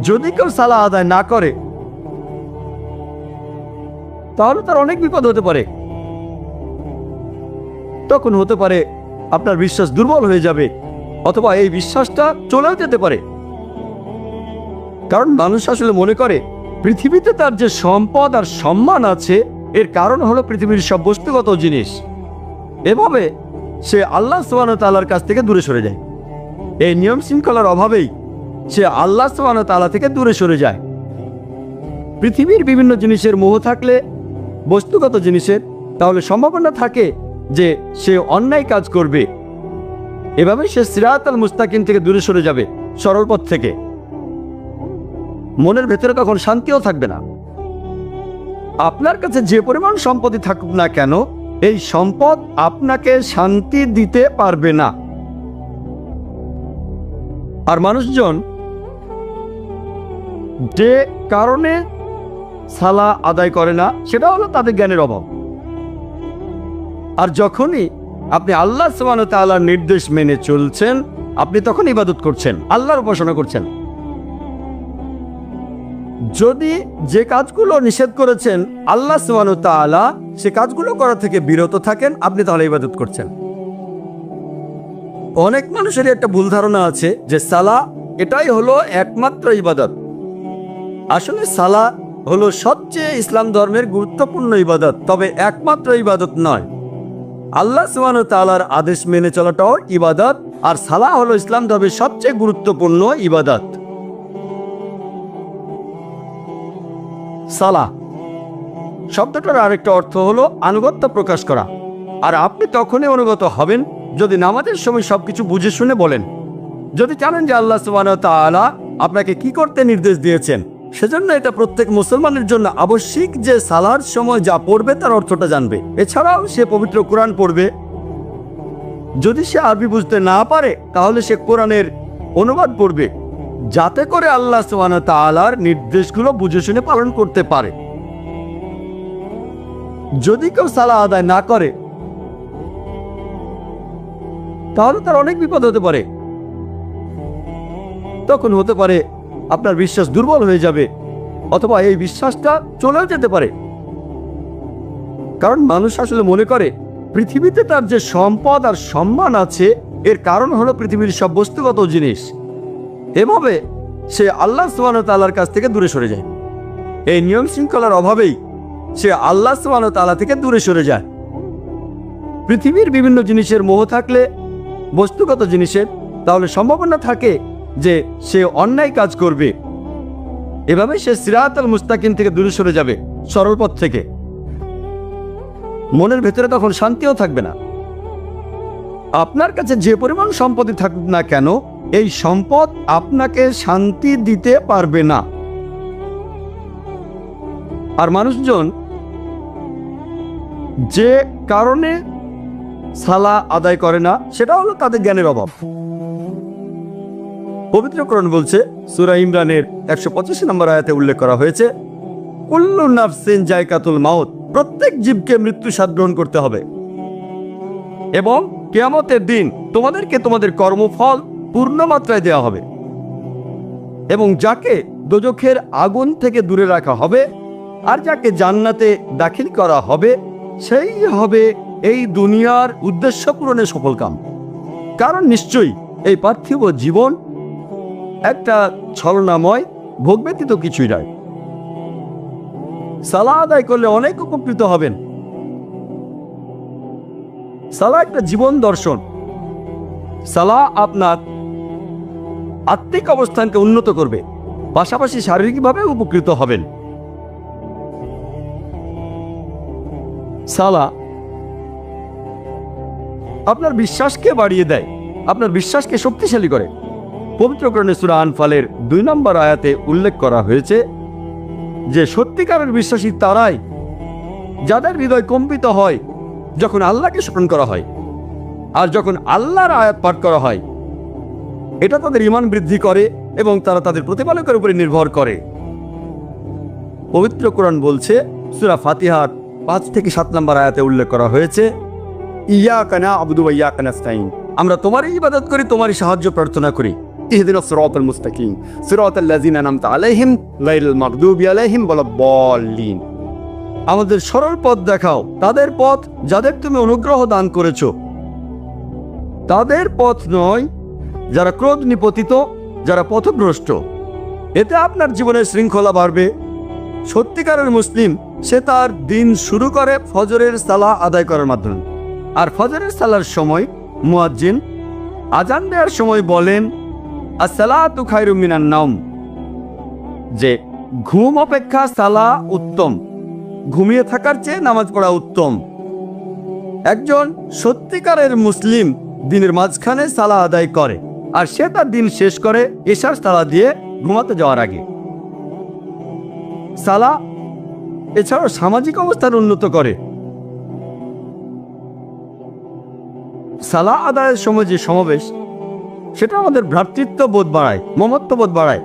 Speaker 1: যদি কেউ সালাহ আদায় না করে তাহলে তার অনেক বিপদ হতে পারে। তখন হতে পারে আপনার বিশ্বাস দুর্বল হয়ে যাবে, অথবা এই বিশ্বাসটা চলেও যেতে পারে। কারণ মানুষ আসলে মনে করে পৃথিবীতে তার যে সম্পদ আর সম্মান আছে এর কারণ হলো পৃথিবীর সব বস্তুগত জিনিস। এভাবে সে আল্লাহ সুবহানাহু ওয়া তাআলার কাছ থেকে দূরে সরে যায়। এই নিয়ম শৃঙ্খলার অভাবেই সে আল্লাহ সুবহানাহু ওয়া তাআলা থেকে দূরে সরে যায়। পৃথিবীর বিভিন্ন জিনিসের মোহ থাকলে, বস্তুগত জিনিসের, তাহলে সম্ভাবনা থাকে যে সে অন্যায় কাজ করবে। এভাবে সে সিরাতাল মুস্তাকিম থেকে দূরে সরে যাবে, সরল পথ থেকে। মনের ভেতরে তখন শান্তিও থাকবে না। আপনার কাছে যে পরিমাণ সম্পত্তি থাকুক না কেন, এই সম্পদ আপনাকে শান্তি দিতে পারবে না। আর মানুষজন যে কারণে সালা আদায় করে না সেটা হলো তাদের জ্ঞানের অভাব। আর যখনই আপনি আল্লাহ সুবহানাহু ওয়া তাআলার নির্দেশ মেনে চলছেন, আপনি তখন ইবাদত করছেন, আল্লাহর উপাসনা করছেন। যদি যে কাজগুলো নিষেধ করেছেন আল্লাহ সুবহানাহু ওয়া তাআলা, সে কাজগুলো করা থেকে বিরত থাকেন, আপনি তাহলে ইবাদত করছেন। অনেক মানুষেরই একটা ভুল ধারণা আছে যে সালা এটাই হলো একমাত্র ইবাদত। আসলে সালা হলো সবচেয়ে ইসলাম ধর্মের গুরুত্বপূর্ণ ইবাদত, তবে একমাত্র ইবাদত নয়। আল্লাহ সুবহানাহু ওয়া তাআলার আদেশ মেনে চলাটাও ইবাদত, আর সালা হলো ইসলাম ধর্মের সবচেয়ে গুরুত্বপূর্ণ ইবাদত। সালা শব্দটার আরেকটা অর্থ হলো আনুগত্য প্রকাশ করা। আর আপনি তখনই অনুগত হবেন যদি নামাজের সময় সবকিছু বুঝে শুনে বলেন, যদি জানেন যে আল্লাহ সুবহানাহু ওয়া তাআলা আপনাকে কি করতে নির্দেশ দিয়েছেন। সেজন্য এটা প্রত্যেক মুসলমানের জন্য আবশ্যিক যে সালার সময় যা পড়বে তার অর্থটা জানবে। এছাড়াও সে পবিত্র কোরআন পড়বে। যদি সে আরবি বুঝতে না পারে তাহলে সে কোরআনের অনুবাদ পড়বে, যাতে করে আল্লাহ সুবহানাহু ওয়া তাআলার নির্দেশগুলো বুঝে শুনে পালন করতে পারে। যদি কেউ সালা আদায় না করে তাহলে তার অনেক বিপদ হতে পারে। তখন হতে পারে আপনার বিশ্বাস দুর্বল হয়ে যাবে, অথবা এই বিশ্বাসটা চলেও যেতে পারে। কারণ মানুষ আসলে মনে করে পৃথিবীতে তার যে সম্পদ আর সম্মান আছে এর কারণ হলো পৃথিবীর সব বস্তুগত জিনিস। এভাবে সে আল্লাহ সুবহানাহু ওয়া তাআলার কাছ থেকে দূরে সরে যায়। এই নিয়ম শৃঙ্খলার অভাবেই সে আল্লাহ সুবহানাহু ওয়া তাআলা থেকে দূরে সরে যায়। পৃথিবীর বিভিন্ন জিনিসের মোহ থাকলে, বস্তুগত জিনিসের, তাহলে সম্ভাবনা থাকে যে সে অন্যায় কাজ করবে। এভাবে সে সিরাতাল মুস্তাকিম থেকে দূরে সরে যাবে, সরল পথ থেকে। মনের ভেতরে তখন শান্তিও থাকবে না। আপনার কাছে যে পরিমাণ সম্পত্তি থাকুক না কেন, এই সম্পদ আপনাকে শান্তি দিতে পারবে না। আর মানুষজন যে কারণে সালা আদায় করে না সেটা হলো তাদের জ্ঞানের অভাব। পবিত্র কোরআন বলছে, সূরা ইমরানের 185 নম্বর আয়াতে উল্লেখ করা হয়েছে, কুল্লু নাফসিন যায়কাতুল মাউত, প্রত্যেক জীবকে মৃত্যু স্বাদ গ্রহণ করতে হবে, এবং কিয়ামতের দিন তোমাদেরকে তোমাদের কর্মফল পূর্ণ মাত্রায় দেওয়া হবে, এবং যাকে দোজখের আগুন থেকে দূরে রাখা হবে আর যাকে জান্নাতে দাখিল করা হবে সেই হবে এই দুনিয়ার উদ্দেশ্য পূরণে সফলকাম। কারণ নিশ্চয়ই এই পার্থিব জীবন একটা ছলনাময়, ভোগ ব্যতীত কিছুই নয়। সালাহ আদায় করলে অনেক উপকৃত হবেন। সালাহ একটা জীবন দর্শন। সালাহ আপনার আত্মিক অবস্থানকে উন্নত করবে, পাশাপাশি শারীরিকভাবে উপকৃত হবেন। সালাহ আপনার বিশ্বাসকে বাড়িয়ে দেয়, আপনার বিশ্বাসকে শক্তিশালী করে। পবিত্র কোরআনে সূরা আনফালের 2 নম্বর আয়াতে উল্লেখ করা হয়েছে যে সত্যিকারের বিশ্বাসী তারাই যাদের হৃদয় কম্পিত হয় যখন আল্লাহকে স্মরণ করা হয়, আর যখন আল্লাহর আয়াত পাঠ করা হয়। এটা তাদের ঈমান বৃদ্ধি করে এবং তারা তাদের প্রতিপালকের উপরে নির্ভর করে। পবিত্র কোরআন বলছে, সূরা ফাতিহার 5 থেকে 7 নম্বর আয়াতে উল্লেখ করা হয়েছে,
Speaker 2: ইয়াকা না'বুদু ওয়া ইয়াকা নাস্তাঈন,
Speaker 1: আমরা তোমারই ইবাদত করি, তোমারই সাহায্য প্রার্থনা করি।
Speaker 2: ইহদিনাস সিরাতাল মুস্তাকিম সিরাতাল লাযিনা আন'আমতা আলাইহিম গায়রিল মাগদুবি আলাইহিম ওয়ালাদ-দাল্লিন,
Speaker 1: আমাদের সরল পথ দেখাও, তাদের পথ যাদের তুমি অনুগ্রহ দান করেছো, তাদের পথ নয় যারা ক্রোধ নিপতিত, যারা পথভ্রষ্ট। এতে আপনার জীবনের শৃঙ্খলা বাড়বে। সত্যিকারের মুসলিম সে তার দিন শুরু করে ফজরের সালাহ আদায় করার মাধ্যমে। আর ফজরের সালার সময় মুয়াজ্জিন আজান দেওয়ার সময় বলেন, আসসালাতু খায়রুম মিনান নাওম, যে ঘুম অপেক্ষা সালাহ উত্তম, ঘুমিয়ে থাকার চেয়ে নামাজ পড়া উত্তম। একজন সত্যিকারের মুসলিম দিনের মাঝখানে সালাহ আদায় করে, আর সে তার দিন শেষ করে এশার সালাহ দিয়ে ঘুমাতে যাওয়ার আগে। সালাহ এছাড়াও সামাজিক অবস্থার উন্নত করে। সালাহ আদায়ের সময় যে সমাবেশ, সেটা আমাদের ভ্রাতৃত্ববোধ বাড়ায়, মমত্ববোধ বাড়ায়,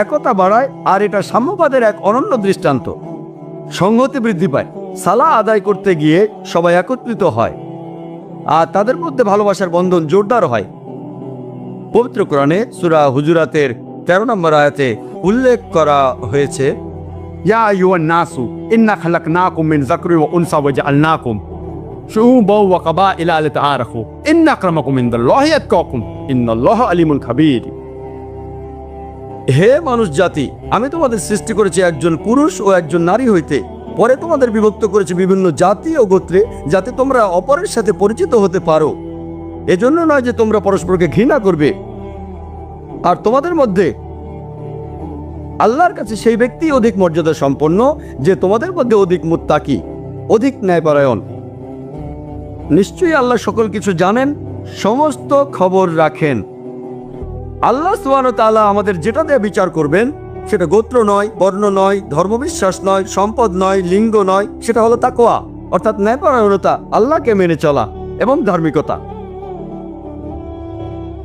Speaker 1: একতা বাড়ায়, আর এটা সাম্যবাদের এক অনন্য দৃষ্টান্ত। সংহতি বৃদ্ধি পায়। সালাহ আদায় করতে গিয়ে সবাই একত্রিত হয় আর তাদের মধ্যে ভালোবাসার বন্ধন জোরদার হয়। পবিত্র কোরআনে সূরা হুজুরাতের 13 নম্বর আয়াতে উল্লেখ করা হয়েছে,
Speaker 2: ইয়া আইয়ুহান নাসু ইন্না খালাকনাকুম মিন যাকরিন ওয়া উনসা ওয়া জাআলনাকুম শুউবান ওয়া কাবাইলা লিতাআরাফু ইন্না আকরামাকুম ইনদাল্লাহি আতকাকুম ইন্নাল্লাহা আলিমুন খাবীর।
Speaker 1: হে মানুষ জাতি, আমি তোমাদের সৃষ্টি করেছি একজন পুরুষ ও একজন নারী হইতে, পরে তোমাদের বিভক্ত করেছি বিভিন্ন জাতি ও গোত্রে, যাতে তোমরা অপরের সাথে পরিচিত হতে পারো। এজন্য নয় যে তোমরা পরস্পরকে ঘৃণা করবে। আর তোমাদের মধ্যে আল্লাহর কাছে সেই ব্যক্তি অধিক মর্যাদা সম্পন্ন যে তোমাদের মধ্যে অধিক মুত্তাকি, অধিক ন্যায়পরায়ণ। নিশ্চয়ই আল্লাহ সকল কিছু জানেন, সমস্ত খবর রাখেন। আল্লাহ সুবহানাহু ওয়া তাআলা আমাদের যেটা দিয়ে বিচার করবেন সেটা গোত্র নয়, বর্ণ নয়, ধর্মবিশ্বাস নয়, সম্পদ নয়, লিঙ্গ নয়, সেটা হলো তাকওয়া, অর্থাৎ ন্যায়পরায়ণতা, আল্লাহকে মেনে চলা এবং ধার্মিকতা।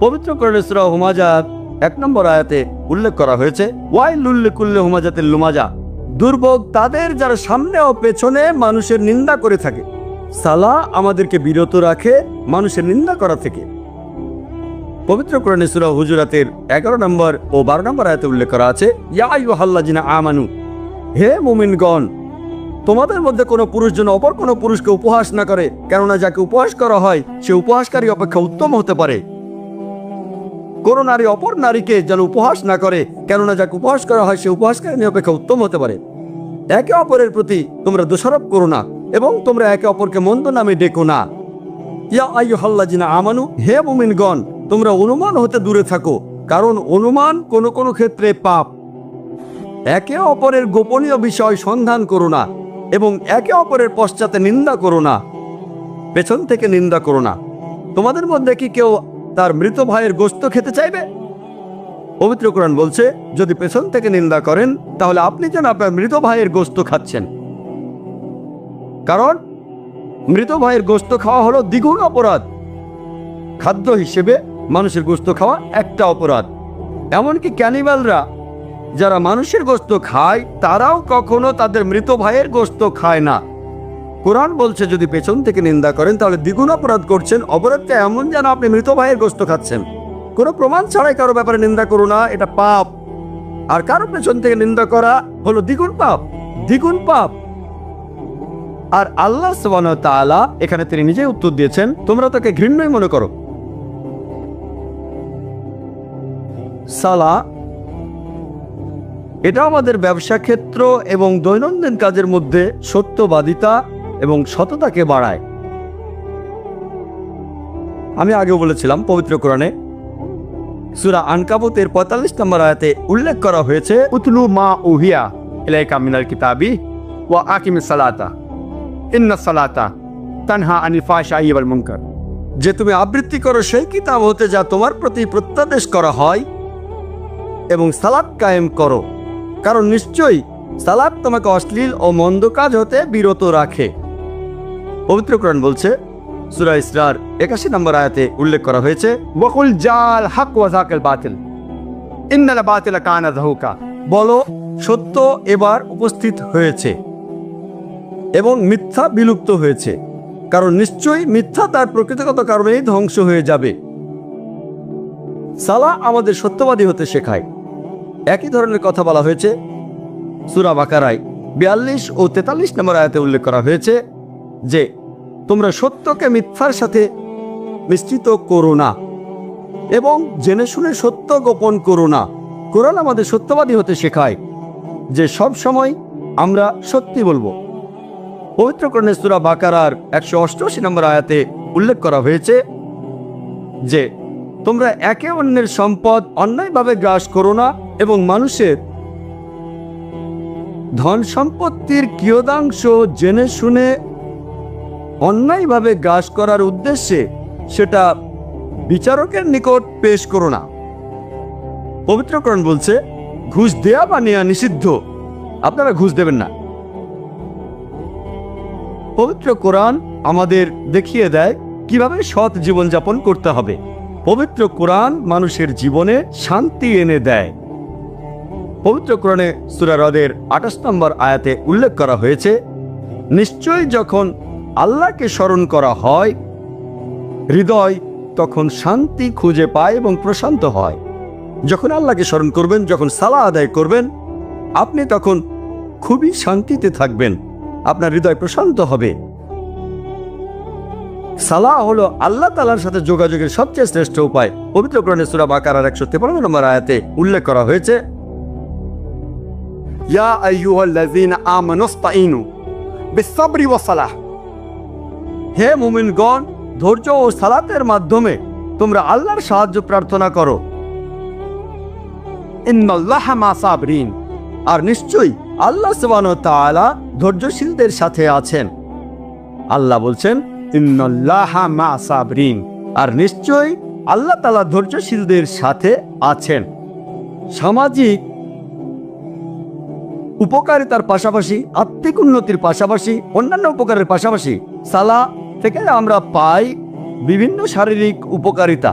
Speaker 1: পবিত্র কোরআনে সূরা হুমাজাত 1 নম্বর আয়াতে উল্লেখ করা হয়েছে, ওয়াইলুল লিকুল্লি হুমাজাতিল লুমাজা, দুর্ভোগ তাদের যারা সামনে ও পেছনে মানুষের নিন্দা করে থাকে। সালাহ আমাদেরকে বিরত রাখে মানুষের নিন্দা করা থেকে। পবিত্র কোরআনে সূরা হুজুরাতের 11 নম্বর ও 12 নম্বর আয়াতে উল্লেখ করা আছে, ইয়া আইয়ুহাল্লাযিনা আমানু, হে মুমিনগণ, তোমাদের মধ্যে কোনো পুরুষ যেন অপর কোনো পুরুষকে উপহাস না করে, কেননা যাকে উপহাস করা হয় সে উপহাসকারী অপেক্ষা উত্তম হতে পারে। কোন নারী অপর নারীকে যেন উপহাস না করে, কেননা যাকে উপহাস করা হয় সে উপহাসকারী অপেক্ষা উত্তম হতে পারে। একে অপরের প্রতি তোমরা দোষারোপ করো না এবং তোমরা একে অপরকে মন্দ নামে ডেকো না। ইয়া আইয়ুহাল্লাযিনা আমানু, হে মুমিনগণ, তোমরা অনুমান হতে দূরে থাকো, কারণ অনুমান কোনো কোনো ক্ষেত্রে পাপ। একে অপরের গোপনীয় বিষয় সন্ধান করো না এবং একে অপরের পশ্চাতে নিন্দা করো না, পেছন থেকে নিন্দা করো না। তোমাদের মধ্যে কি কেউ তার মৃত ভাইয়ের গোশত খেতে চাইবে? পবিত্র কোরআন বলছে, যদি পেছন থেকে নিন্দা করেন তাহলে আপনি যেন আপনার মৃত ভাইয়ের গোশত খাচ্ছেন। কারণ মৃত ভাইয়ের গোশত খাওয়া হলো দ্বিগুণ অপরাধ। খাদ্য হিসেবে মানুষের গোশত খাওয়া একটা অপরাধ। এমনকি ক্যানিবালরা যারা মানুষের গোশত খায় তারাও কখনো তাদের মৃত ভাইয়ের গোশত খায় না। কোরআন বলছে, যদি পেছন থেকে নিন্দা করেন তাহলে দ্বিগুণ অপরাধ করছেন। অপরাধটা এমন যেন আপনি মৃত ভাইয়ের গোশত খাচ্ছেন। কোনো প্রমাণ ছাড়াই কারো ব্যাপারে নিন্দা করো না, এটা পাপ। আর কারো পেছন থেকে নিন্দা করা হলো দ্বিগুণ পাপ, দ্বিগুণ পাপ। আর আল্লাহ সুবহানাহু ওয়া তাআলা এখানে তিনি নিজেই উত্তর দিয়েছেন, তোমরা তাকে ঘৃণ্যই মনে করো। সালাহ এটা আমাদের ব্যবসা ক্ষেত্র এবং দৈনন্দিন কাজের মধ্যে সত্যবাদিতা এবং সততাকে বাড়ায়। আমি আগেও বলেছিলাম, পবিত্র কোরআনে সূরা আনকাবুতের 45 নম্বর আয়াতে উল্লেখ করা হয়েছে,
Speaker 2: উতলু মা উহিয়া ইলাইকা মিনাল কিতাবি ওয়া আকিমিস সালাতা ইন্নাস সালাতা তানহা আনিল ফাহশাই ওয়াল মুনকার,
Speaker 1: যে তুমি আবৃত্তি করো সেই কিতাব হতে যা তোমার প্রতি প্রত্যাদেশ করা হয় এবং সালাত কায়েম করো, কারণ নিশ্চয়ই সালাত তোমাকে অশ্লীল ও মন্দ কাজ হতে বিরত রাখে। পবিত্র কোরআন বলছে, সূরা ইসরার 81 নম্বর আয়াতে উল্লেখ করা হয়েছে,
Speaker 2: ওয়াকুল জাল হক ওয়া যাকাল বাতিল ইন্নাল বাতিলা কানা যাহুকা,
Speaker 1: বলো সত্য এবার উপস্থিত হয়েছে এবং মিথ্যা বিলুপ্ত হয়েছে, কারণ নিশ্চয়ই মিথ্যা তার প্রকৃতিগত কারণেই ধ্বংস হয়ে যাবে। সালাহ আমাদের সত্যবাদী হতে শেখায়। একই ধরনের কথা বলা হয়েছে সূরা বাকারায় 42 ও 43 নম্বর আয়াতে উল্লেখ করা হয়েছে যে তোমরা সত্যকে মিথ্যার সাথে মিশ্রিত করো না এবং জেনে শুনে সত্য গোপন করো না। কোরআন আমাদের সত্যবাদী হতে শেখায় যে সব সময় আমরা সত্যি বলবো। পবিত্র কোরআনে সূরা বাকারার 188 নম্বর আয়াতে উল্লেখ করা হয়েছে যে তোমরা একে অন্যের সম্পদ অন্যায়ভাবে গ্রাস করো না এবং মানুষের ধন সম্পত্তির কিয়দাংশ জেনে শুনে অন্যায়ভাবে গ্রাস করার উদ্দেশ্যে সেটা বিচারকের নিকট পেশ করো না। পবিত্র কোরআন বলছে, ঘুষ দেয়া বা নেয়া নিষিদ্ধ, আপনারা ঘুষ দেবেন না। পবিত্র কোরআন আমাদের দেখিয়ে দেয় কিভাবে সৎ জীবনযাপন করতে হবে। পবিত্র কোরআন মানুষের জীবনে শান্তি এনে দেয়। পবিত্র কোরআনে সূরা রদের 28 নম্বর আয়াতে উল্লেখ করা হয়েছে, নিশ্চয়ই যখন আল্লাহকে স্মরণ করা হয় হৃদয় তখন শান্তি খুঁজে পায় এবং প্রশান্ত হয়। যখন আল্লাহকে স্মরণ করবেন, যখন সালাহ আদায় করবেন, আপনি তখন খুবই শান্তিতে থাকবেন, আপনার হৃদয় প্রশান্ত হবে। সালাহ হলো আল্লাহ তাআলার সাথে যোগাযোগের সবচেয়ে শ্রেষ্ঠ উপায়। পবিত্র কোরআনে সূরা বাকারার 153 নম্বর আয়াতে উল্লেখ করা হয়েছে,
Speaker 2: ইয়া আইয়ুহাল্লাযীনা আমানু ইসতাঈনু বিস-সাবরি ওয়াস-সালাহ।
Speaker 1: হে মুমিনগণ, ধৈর্য ও সালাতের মাধ্যমে তোমরা আল্লাহর সাহায্য প্রার্থনা করো।
Speaker 2: ইন্নাল্লাহা মা সাবরিন।
Speaker 1: আর নিশ্চয়ই আল্লাহ সুবহানাহু ওয়া তাআলা ধৈর্যশীলদের সাথে আছেন। আল্লাহ বলছেন,
Speaker 2: ইন্নাল্লাহা মা সাবরিন।
Speaker 1: আর নিশ্চয়ই আল্লাহ তাআলা ধৈর্যশীলদের সাথে আছেন। সামাজিক উপকারিতার পাশাপাশি, আত্মিক উন্নতির পাশাপাশি, অন্যান্য উপকারের পাশাপাশি সালাহ থেকে আমরা পাই বিভিন্ন শারীরিক উপকারিতা।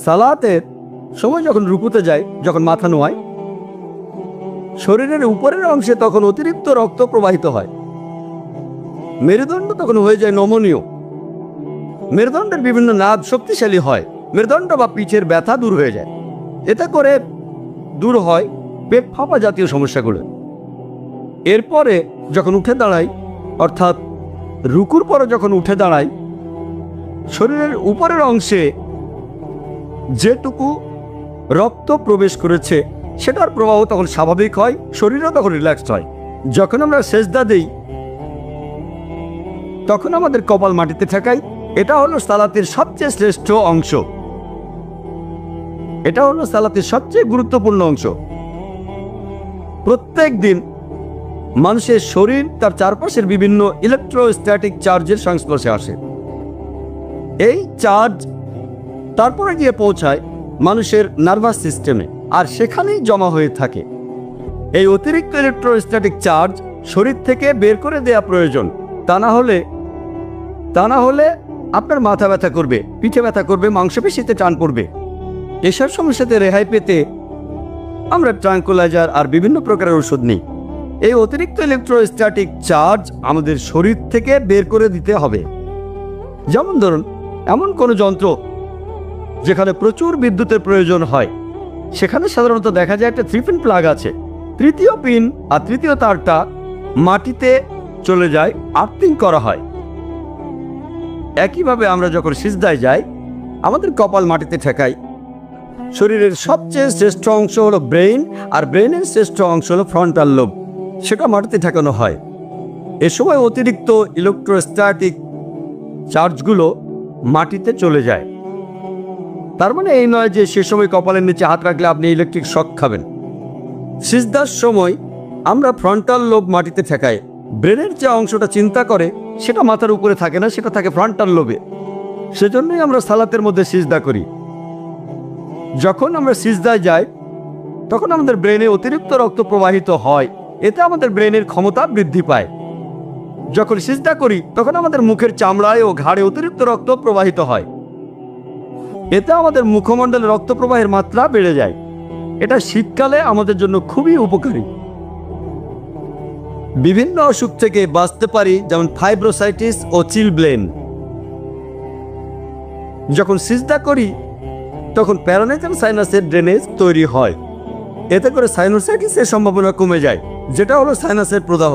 Speaker 1: সালাতের সময় যখন রুকুতে যায়, যখন মাথা নোয়ায়, শরীরের উপরের অংশে তখন অতিরিক্ত রক্ত প্রবাহিত হয়। মেরুদণ্ড তখন হয়ে যায় নমনীয়। মেরুদণ্ডের বিভিন্ন নার্ভ শক্তিশালী হয়। মেরুদণ্ড বা পিঠের ব্যথা দূর হয়ে যায়। এতে করে দূর হয় পেট ফাঁপা জাতীয় সমস্যাগুলো। এরপরে যখন উঠে দাঁড়াই, অর্থাৎ রুকুর পরে যখন উঠে দাঁড়াই, শরীরের উপরের অংশে যেটুকু রক্ত প্রবেশ করেছে সেটার প্রবাহ তখন স্বাভাবিক হয়, শরীরও তখন রিল্যাক্সড হয়। যখন আমরা সেজদা দেই তখন আমাদের কপাল মাটিতে ঠেকাই। এটা হলো সালাতের সবচেয়ে শ্রেষ্ঠ অংশ। এটা হলো সালাতের সবচেয়ে গুরুত্বপূর্ণ অংশ। প্রত্যেক দিন মানুষের শরীর তার চারপাশের বিভিন্ন ইলেকট্রোস্ট্যাটিক চার্জের সংস্পর্শে আসে। এই চার্জ তারপরে গিয়ে পৌঁছায় মানুষের নার্ভাস সিস্টেমে, আর সেখানেই জমা হয়ে থাকে। এই অতিরিক্ত ইলেকট্রোস্ট্যাটিক চার্জ শরীর থেকে বের করে দেওয়া প্রয়োজন। তা না হলে আপনার মাথা ব্যথা করবে, পিঠে ব্যথা করবে, মাংসপেশিতে টান পড়বে। এসব সমস্যাতে রেহাই পেতে আমরা ট্রাঙ্কুলাইজার আর বিভিন্ন প্রকারের ওষুধ নিই। এই অতিরিক্ত ইলেকট্রোস্ট্যাটিক চার্জ আমাদের শরীর থেকে বের করে দিতে হবে। যেমন ধরুন, এমন কোনো যন্ত্র যেখানে প্রচুর বিদ্যুতের প্রয়োজন হয়, সেখানে সাধারণত দেখা যায় একটা 3 পিন প্লাগ আছে। তৃতীয় পিন আর তৃতীয় তারটা মাটিতে চলে যায়, আর্থিং করা হয়। একইভাবে আমরা যখন সিজদায় যাই, আমাদের কপাল মাটিতে ঠেকাই। শরীরের সবচেয়ে শ্রেষ্ঠ অংশ হলো ব্রেইন, আর ব্রেইনের শ্রেষ্ঠ অংশ হলো ফ্রন্টাল লোব, সেটা মাটিতে ঠেকানো হয়। এ সময় অতিরিক্ত ইলেকট্রোস্ট্যাটিক চার্জগুলো মাটিতে চলে যায়। তার মানে এই নয় যে সে সময় কপালের নিচে হাত রাখলে আপনি ইলেকট্রিক শক খাবেন। সিজদার সময় আমরা ফ্রন্টাল লোব মাটিতে ঠেকাই। ব্রেনের যে অংশটা চিন্তা করে সেটা মাথার উপরে থাকে না, সেটা থাকে ফ্রন্টাল লোবে। সেজন্যই আমরা সালাতের মধ্যে সিজদা করি। যখন আমরা সিজদায় যাই তখন আমাদের ব্রেনে অতিরিক্ত রক্ত প্রবাহিত হয়, এতে আমাদের ব্রেনের ক্ষমতা বৃদ্ধি পায়। যখন সিজদা করি তখন আমাদের মুখের চামড়ায় ও ঘাড়ে অতিরিক্ত রক্ত প্রবাহিত হয়, এতে আমাদের মুখমণ্ডলে রক্ত প্রবাহের মাত্রা বেড়ে যায়। এটা শীতকালে আমাদের জন্য খুবই উপকারী। বিভিন্ন অসুখ থেকে বাঁচতে পারি, যেমন ফাইব্রোসাইটিস ও চিলব্লেন। যখন সিজদা করি তখন প্যারানেজাল সাইনাসের ড্রেনেজ তৈরি হয়, এতে করে সাইনোসাইটিসের সম্ভাবনা কমে যায়, যেটা হলো সাইনাসের প্রদাহ।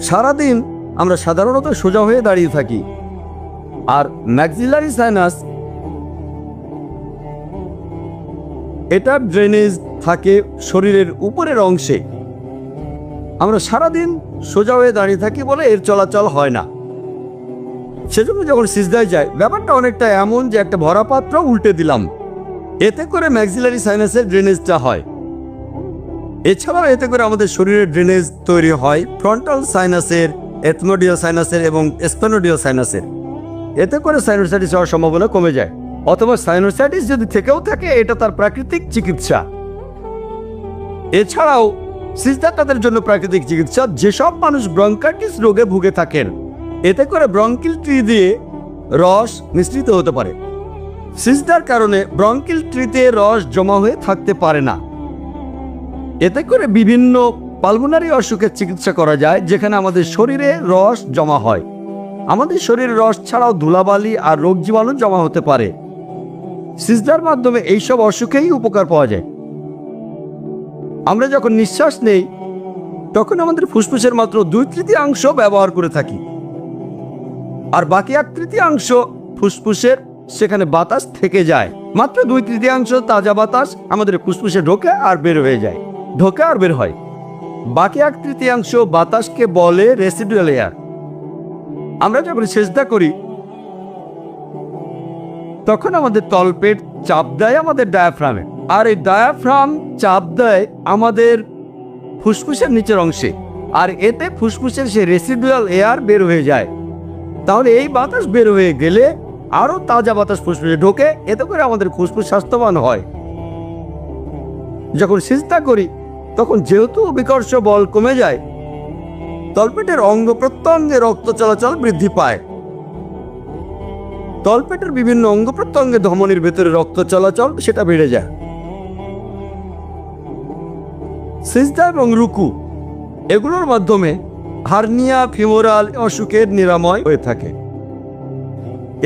Speaker 1: সারাদিন আমরা সাধারণত সোজা হয়ে দাঁড়িয়ে থাকি, আর ম্যাক্সিলারি সাইনাস এটা ড্রেনেজ থাকে শরীরের উপরের অংশে। আমরা সারাদিন সোজা হয়ে দাঁড়িয়ে থাকি বলে এর চলাচল হয় না। সেজন্য যখন সিজদায় যায়, ব্যাপারটা অনেকটা এমন যে একটা ভরা পাত্র উল্টে দিলাম, এতে করে ম্যাক্সিলারি সাইনাসের ড্রেনেজটা হয়। এছাড়াও এতে করে আমাদের শরীরের ড্রেনেজ তৈরি হয় ফ্রন্টাল সাইনাসের, এথমোডিয়াল সাইনাসের এবং স্পেনোডিয়াল সাইনাসের। এতে করে সাইনোসাইটিস হওয়ার সম্ভাবনা কমে যায়। অথবা সাইনোসাইটিস যদি থেকেও থাকে, এটা তার প্রাকৃতিক চিকিৎসা। এছাড়াও সিজদা তাদের জন্য প্রাকৃতিক চিকিৎসা। যেসব মানুষ ব্রঙ্কাইটিস রোগে ভুগে থাকেন, এতে করে ব্রঙ্কিল ট্রি দিয়ে রস মিশ্রিত হতে পারে। সিজদার কারণে ব্রঙ্কিল ট্রিতে রস জমা হয়ে থাকতে পারে না। এতে করে বিভিন্ন পালমোনারি অসুখের চিকিৎসা করা যায়, যেখানে আমাদের শরীরে রস জমা হয়। আমাদের শরীরে রস ছাড়াও ধুলাবালি আর রোগ জীবাণু জমা হতে পারে। সিজদার মাধ্যমে এইসব অসুখেই উপকার পাওয়া যায়। আমরা যখন নিঃশ্বাস নেই তখন আমাদের ফুসফুসের মাত্র 2/3 ব্যবহার করে থাকি, আর বাকি 1/3 ফুসফুসের সেখানে বাতাস থেকে যায়। মাত্র 2/3 তাজা বাতাস আমাদের ফুসফুসে ঢোকে আর বের হয়ে যায়, ঢোকে আর বের হয়। বাকি 1/3 বাতাসকে বলে রেসিডুয়াল এয়ার। আমরা যখন সেজদা করি তখন আমাদের তলপেট চাপ দেয় আমাদের ডায়াফ্রামে, আর এই ডায়াফ্রাম চাপ দেয় আমাদের ফুসফুসের নিচের অংশে, আর এতে ফুসফুসের সে রেসিডুয়াল এয়ার বের হয়ে যায়। তাহলে এই বাতাস বের হয়ে গেলে আরো তাজা বাতাস ফুসফুসে ঢোকে, এতে করে আমাদের ফুসফুস স্বাস্থ্যবান হয়। যখন সিজদা করি তখন যেহেতু বিকর্ষ বল কমে যায়, তলপেটের অঙ্গ প্রত্যঙ্গে রক্ত চলাচল বৃদ্ধি পায়। তলপেটের বিভিন্ন অঙ্গ প্রত্যঙ্গে ধমনীর ভেতরে রক্ত চলাচল সেটা বেড়ে যায়। সিজদা এবং রুকু এগুলোর মাধ্যমে হার্নিয়া ফিমোরাল অসুখের নিরাময় হয়ে থাকে।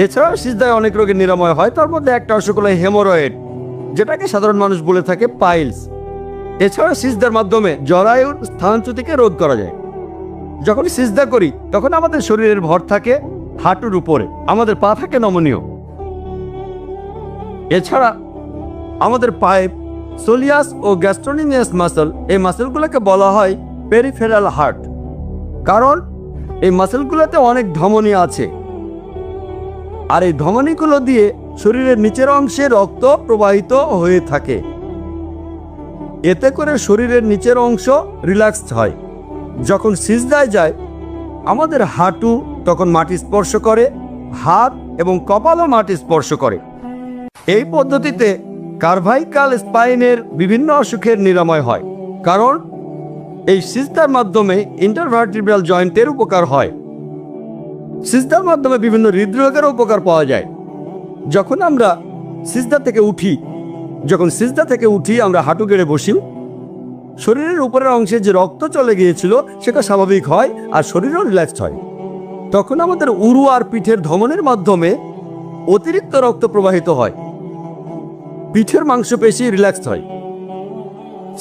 Speaker 1: এছাড়া সিজদায় অনেক রোগের নিরাময় হয়, তার মধ্যে একটা অসুখ হলো হেমোরয়েড, যেটাকে সাধারণ মানুষ বলে থাকে পাইলস। এছাড়া সিজদার মাধ্যমে জরায়ুর স্থানচ্যুতিকে রোধ করা যায়। যখন সিজদা করি তখন আমাদের শরীরের ভর থাকে হাঁটুর উপরে, আমাদের পা থাকে নমনীয়। এছাড়া আমাদের পায়ে সোলিয়াস ও গ্যাস্ট্রোনিমিয়াস মাসল, এই মাসলগুলোকে বলা হয় পেরিফেরাল হার্ট, কারণ এই মাসলগুলোতে অনেক ধমনী আছে, আর এই ধমনীগুলো দিয়ে শরীরের নিচের অংশে রক্ত প্রবাহিত হয়ে থাকে। এতে করে শরীরের নিচের অংশ রিল্যাক্সড হয়। যখন সিজদায় যায় আমাদের হাঁটু তখন মাটি স্পর্শ করে, হাত এবং কপালও মাটি স্পর্শ করে। এই পদ্ধতিতে কার্ভাইকাল স্পাইনের বিভিন্ন অসুখের নিরাময় হয়, কারণ এই সিজদার মাধ্যমে ইন্টারভার্টিব্রাল জয়েন্টের উপকার হয়। সিজদার মাধ্যমে বিভিন্ন হৃদরোগের উপকার পাওয়া যায়। যখন আমরা সিজদা থেকে উঠি আমরা হাঁটু গেড়ে বসি, শরীরের উপরের অংশে যে রক্ত চলে গিয়েছিল সেটা স্বাভাবিক হয় আর শরীরও রিল্যাক্সড হয়। তখন আমাদের উরু আর পিঠের ধমনীর মাধ্যমে অতিরিক্ত রক্ত প্রবাহিত হয়, পিঠের মাংসপেশি রিল্যাক্সড হয়।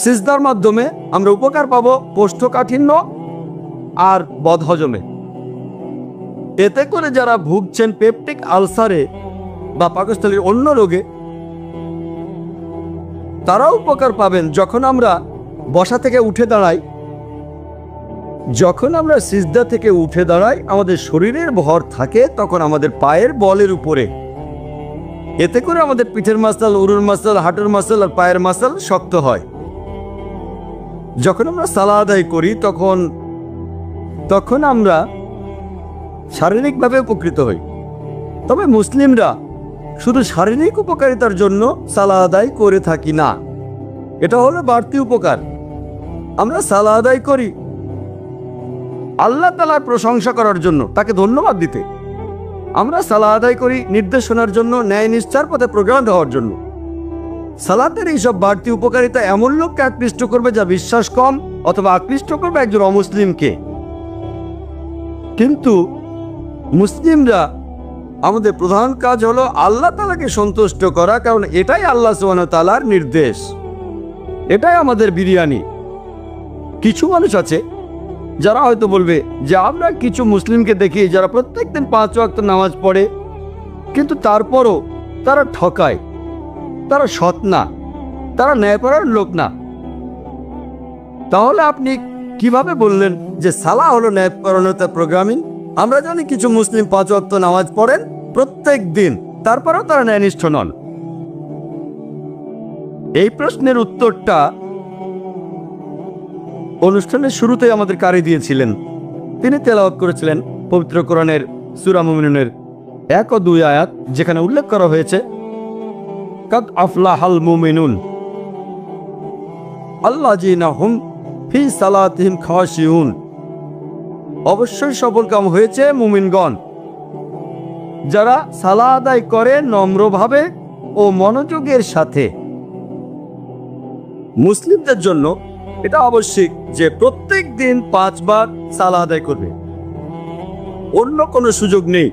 Speaker 1: সিজদার মাধ্যমে আমরা উপকার পাবো কোষ্ঠকাঠিন্য আর বদহজমে। এতে করে যারা ভুগছেন পেপটিক আলসারে বা পাকস্থলীর অন্য রোগে, তারাও উপকার পাবেন। যখন আমরা বসা থেকে উঠে দাঁড়াই, যখন আমরা সিজদা থেকে উঠে দাঁড়াই আমাদের শরীরের ভর থাকে তখন আমাদের পায়ের বলের উপরে। এতে করে আমাদের পিঠের মাসল, উরুর মাসল, হাঁটুর মাসল আর পায়ের মাসল শক্ত হয়। যখন আমরা সালাত আদায় করি তখন আমরা শারীরিকভাবে উপকৃত হই। তবে মুসলিমরা শুধু শারীরিক উপকারিতার জন্য সালাত আদায় করে থাকি না, এটা হলো বাড়তি উপকার। আমরা সালাত আদায় করি আল্লাহ তাআলার প্রশংসা করার জন্য, তাকে ধন্যবাদ দিতে। আমরা সালাত আদায় করি নির্দেশনার জন্য, ন্যায় নিষ্ঠার পথে প্রোগ্রাম দেওয়ার জন্য। সালাতের এইসব বাড়তি উপকারিতা এমন লোককে আকৃষ্ট করবে যা বিশ্বাস কম, অথবা আকৃষ্ট করবে একজন অমুসলিমকে। কিন্তু মুসলিমরা আমাদের প্রধান কাজ হলো আল্লাহ তাআলাকে সন্তুষ্ট করা, কারণ এটাই আল্লাহ সুবহানাহু ওয়া তাআলার নির্দেশ, এটাই আমাদের বিরিয়ানি। কিছু মানুষ আছে যারা হয়তো বলবে যে আমরা কিছু মুসলিমকে দেখি যারা প্রত্যেকদিন 5 ওয়াক্ত নামাজ পড়ে, কিন্তু তারপরও তারা ঠকায়, তারা সৎ না, তারা ন্যায়পরায়ণ লোক না। তাহলে আপনি কিভাবে বললেন যে সালাহ হলো ন্যায়পরায়ণতার প্রোগ্রামিং? আমরা জানি কিছু মুসলিম 5 ওয়াক্ত নামাজ পড়েন প্রত্যেক দিন, তারপরেও তারা ন্যায়নিষ্ঠ নন। এই প্রশ্নের উত্তরটা অনুষ্ঠানের শুরুতেই আমাদের কারি দিয়েছিলেন। তিনি তেলাওয়াত করেছিলেন পবিত্র কোরআনের সূরা মুমিনুনের 1 ও 2 আয়াত, যেখানে উল্লেখ করা হয়েছে কাদ আফলাহাল মুমিনুন আল্লাযীনা হুম ফি সালাতিহিম খাশিউন। অবশ্যই সফলকাম হয়েছে মুমিনগণ, যারা সালাহ আদায় করে নম্রভাবে ও মনোযোগের সাথে। মুসলিমদের জন্য এটা আবশ্যক যে প্রত্যেক দিন 5 বার সালাহ আদায় করবে, অন্য কোনো সুযোগ নেই।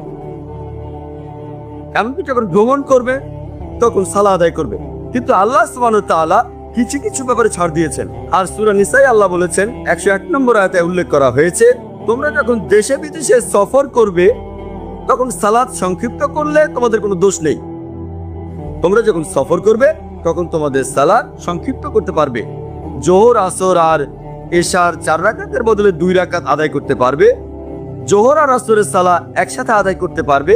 Speaker 1: এমনকি যখন ভ্রমণ করবে তখন সালাহ আদায় করবে। কিন্তু আল্লাহ সুবহানাহু ওয়া তাআলা কিছু কিছু ব্যাপারে ছাড় দিয়েছেন। আর সূরা নিসায় আল্লাহ বলেছেন 101 নম্বর আয়াতে উল্লেখ করা হয়েছে, তোমরা যখন দেশে বিদেশে সফর করবে তখন সালাত সংক্ষিপ্ত করলে তোমাদের কোনো দোষ নেই। তোমরা যখন সফর করবে তখন তোমাদের সালাত সংক্ষিপ্ত করতে পারবে। জোহর, আসর আর এশার 4 রাকাতের বদলে 2 রাকাত আদায় করতে পারবে। জোহর আর আসরের সালাহ একসাথে আদায় করতে পারবে।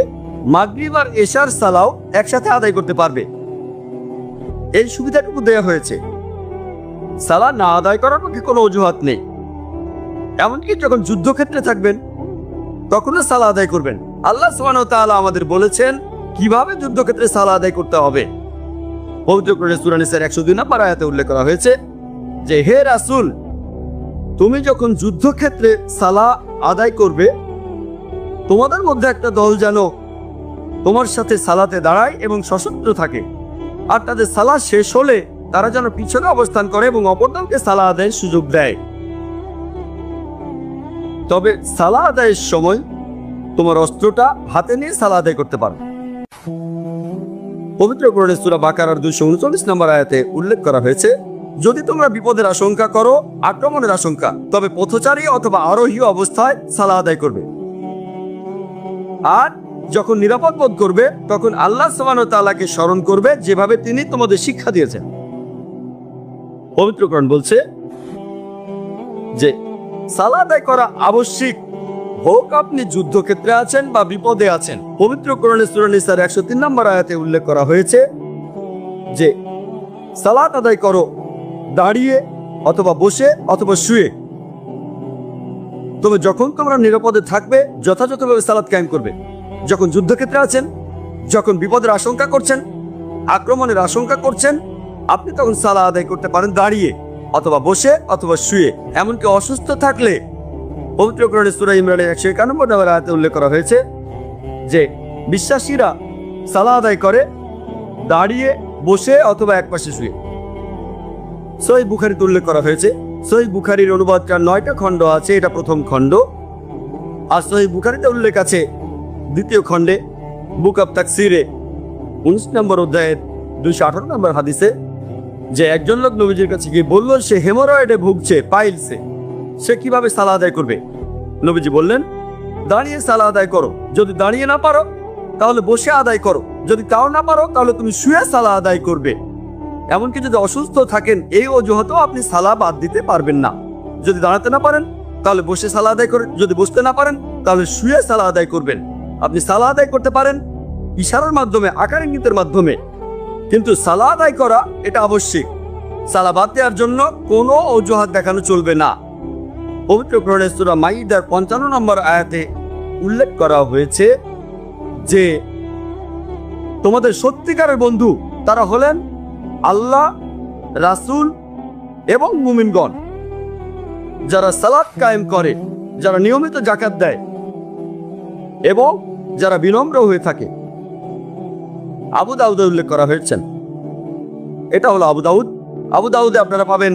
Speaker 1: মাগরিব আর এশার সালাও একসাথে আদায় করতে পারবে। এই সুবিধাটুকু দেয়া হয়েছে। সালাহ না আদায় করার পক্ষে কোনো অজুহাত নেই। এমনকি যখন যুদ্ধক্ষেত্রে থাকবেন তখনও সালাহ আদায় করবেন। আল্লাহ সুবহানাহু ওয়া তাআলা আমাদের বলেছেন কিভাবে যুদ্ধক্ষেত্রে সালাহ আদায় করতে হবে। পবিত্র কোরআনের সূরা নিসার 102 নম্বর আয়াতে উল্লেখ করা হয়েছে যে, হে রাসূল, তুমি যখন যুদ্ধক্ষেত্রে সালাহ আদায় করবে তোমাদের মধ্যে একটা দল যেন তোমার সাথে সালাতে দাঁড়ায় এবং সশস্ত্র থাকে, আর তাদের সালাহ শেষ হলে তারা যেন পিছনে অবস্থান করে এবং অপর দলকে সালাহ আদায়ের সুযোগ দেয়। তবে সালাহ আদায়ের সময় তোমার অস্ত্রটা হাতে নিয়ে সালাহ আদায় করতে পারো। পবিত্র কোরআনের সূরা বাকারার 239 নম্বর আয়াতে উল্লেখ করা হয়েছে, যদি তোমরা বিপদের আশঙ্কা করো, আক্রমণের আশঙ্কা, তবে পথচারী অথবা আরোহী অবস্থায় সালাহ আদায় করবে। আর যখন নিরাপদ বোধ করবে তখন আল্লাহ সুবহানাহু ওয়া তাআলাকে স্মরণ করবে যেভাবে তিনি তোমাদের শিক্ষা দিয়েছেন। পবিত্র কোরআন বলছে যে সালাহ আদায় করা আবশ্যক, হোক আপনি যুদ্ধক্ষেত্রে আছেন বা বিপদে আছেন। পবিত্র কোরআনের সূরা নিসার 103 নম্বর আয়াতে উল্লেখ করা হয়েছে যে সালাত আদায় করো দাঁড়িয়ে অথবা বসে অথবা শুয়ে। তবে যখন তোমরা নিরাপদে থাকবে যথাযথভাবে সালাত কায়েম করবে। যখন যুদ্ধক্ষেত্রে আছেন, যখন বিপদের আশঙ্কা করছেন, আক্রমণের আশঙ্কা করছেন, আপনি তখন সালাহ আদায় করতে পারেন দাঁড়িয়ে অথবা বসে অথবা শুয়ে। এমনকি অসুস্থ থাকলে পবিত্র কোরআনের সূরা ইমরানের 151 নম্বর আয়াতে উল্লেখ করা হয়েছে যে বিশ্বাসীরা সালাহ আদায় করে দাঁড়িয়ে, বসে অথবা একপাশে শুয়ে। সহিহ বুখারীতে উল্লেখ করা হয়েছে। সহিহ বুখারীর অনুবাদটা 9টা খণ্ড আছে, এটা প্রথম খণ্ড। আর সহিহ বুখারীতে উল্লেখ আছে দ্বিতীয় খণ্ডে, বুক অফ তাকসিরে 19 নম্বর অধ্যায়ের 218 নম্বর হাদিসে, যে একজন লোক নবীজির কাছে গিয়ে বলল সে হেমোরয়েডে ভুগছে, পাইলসে, সে কিভাবে সালাহ আদায় করবে। নবীজি বললেন, দাঁড়িয়ে সালাহ আদায় করো। যদি দাঁড়িয়ে না পারো তাহলে বসে আদায় করো। যদি তাও না পারো তাহলে তুমি শুয়ে সালাহ আদায় করবে। এমনকি যদি অসুস্থ থাকেন এই অজুহাতেও আপনি সালাহ বাদ দিতে পারবেন না। যদি দাঁড়াতে না পারেন তাহলে বসে সালাহ আদায় করেন, যদি বসতে না পারেন তাহলে শুয়ে সালাহ আদায় করবেন। আপনি সালাহ আদায় করতে পারেন ইশারার মাধ্যমে, আকার ইঙ্গিতের মাধ্যমে, কিন্তু সালাহ আদায় করা এটা আবশ্যক। সালাহ বাদ দেওয়ার জন্য কোনো অজুহাত দেখানো চলবে না। পবিত্র কোরআনের সূরা মাইদার 55 নম্বর আয়াতে উল্লেখ করা হয়েছে যে তোমাদের সত্যিকারের বন্ধু তারা হলেন আল্লাহ, রাসূল এবং মুমিনগণ, যারা সালাত কায়েম করে, যারা নিয়মিত যাকাত দেয় এবং যারা বিনম্র হয়ে থাকে। আবু দাউদে উল্লেখ করা হয়েছে। এটা হলো আবু দাউদ। আবু দাউদে আপনারা পাবেন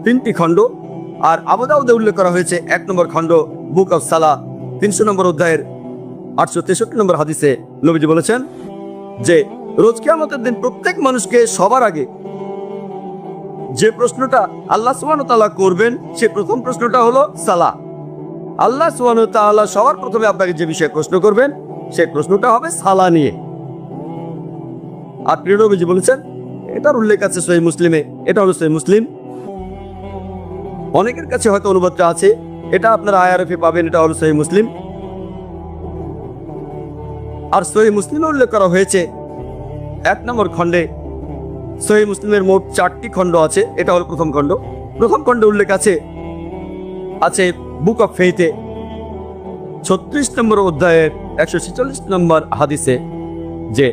Speaker 1: 3টি খণ্ড। আর আবু দাউদে উল্লেখ করা হয়েছে 1 নম্বর খণ্ড, বুক অফ সালাহ 300 নম্বর অধ্যায়ের 863 নম্বর হাদিসে নবীজি বলেছেন যে রোজ কিয়ামতের দিন প্রত্যেক মানুষকে সবার আগে যে প্রশ্নটা আল্লাহ সুবহানাহু ওয়া তাআলা করবেন, সে প্রথম প্রশ্নটা হলো সালাহ। আল্লাহ সুবহানাহু ওয়া তাআলা সবার প্রথমে আপনাকে যে বিষয়ে প্রশ্ন করবেন সেই প্রশ্নটা হবে সালাহ নিয়ে। আর প্রিয় নবীজি বলেছেন, এটার উল্লেখ আছে সহিহ মুসলিমে, এটা হলো সহিহ মুসলিম। অনেকের কাছে হয়তো অনুবাদটা আছে, এটা আপনারা IRF-এ পাবেন, এটা হলো সহিহ মুসলিম। আর সহিহ মুসলিমে উল্লেখ করা হয়েছে 1 নম্বর খণ্ডে। সহিহ মুসলিমের মোট 4টি খণ্ড আছে, এটা হলো প্রথম খণ্ড। প্রথম খণ্ডে উল্লেখ আছে বুক অফ ফেইথে 36 নম্বর অধ্যায়ের 146 নম্বর হাদিসে যে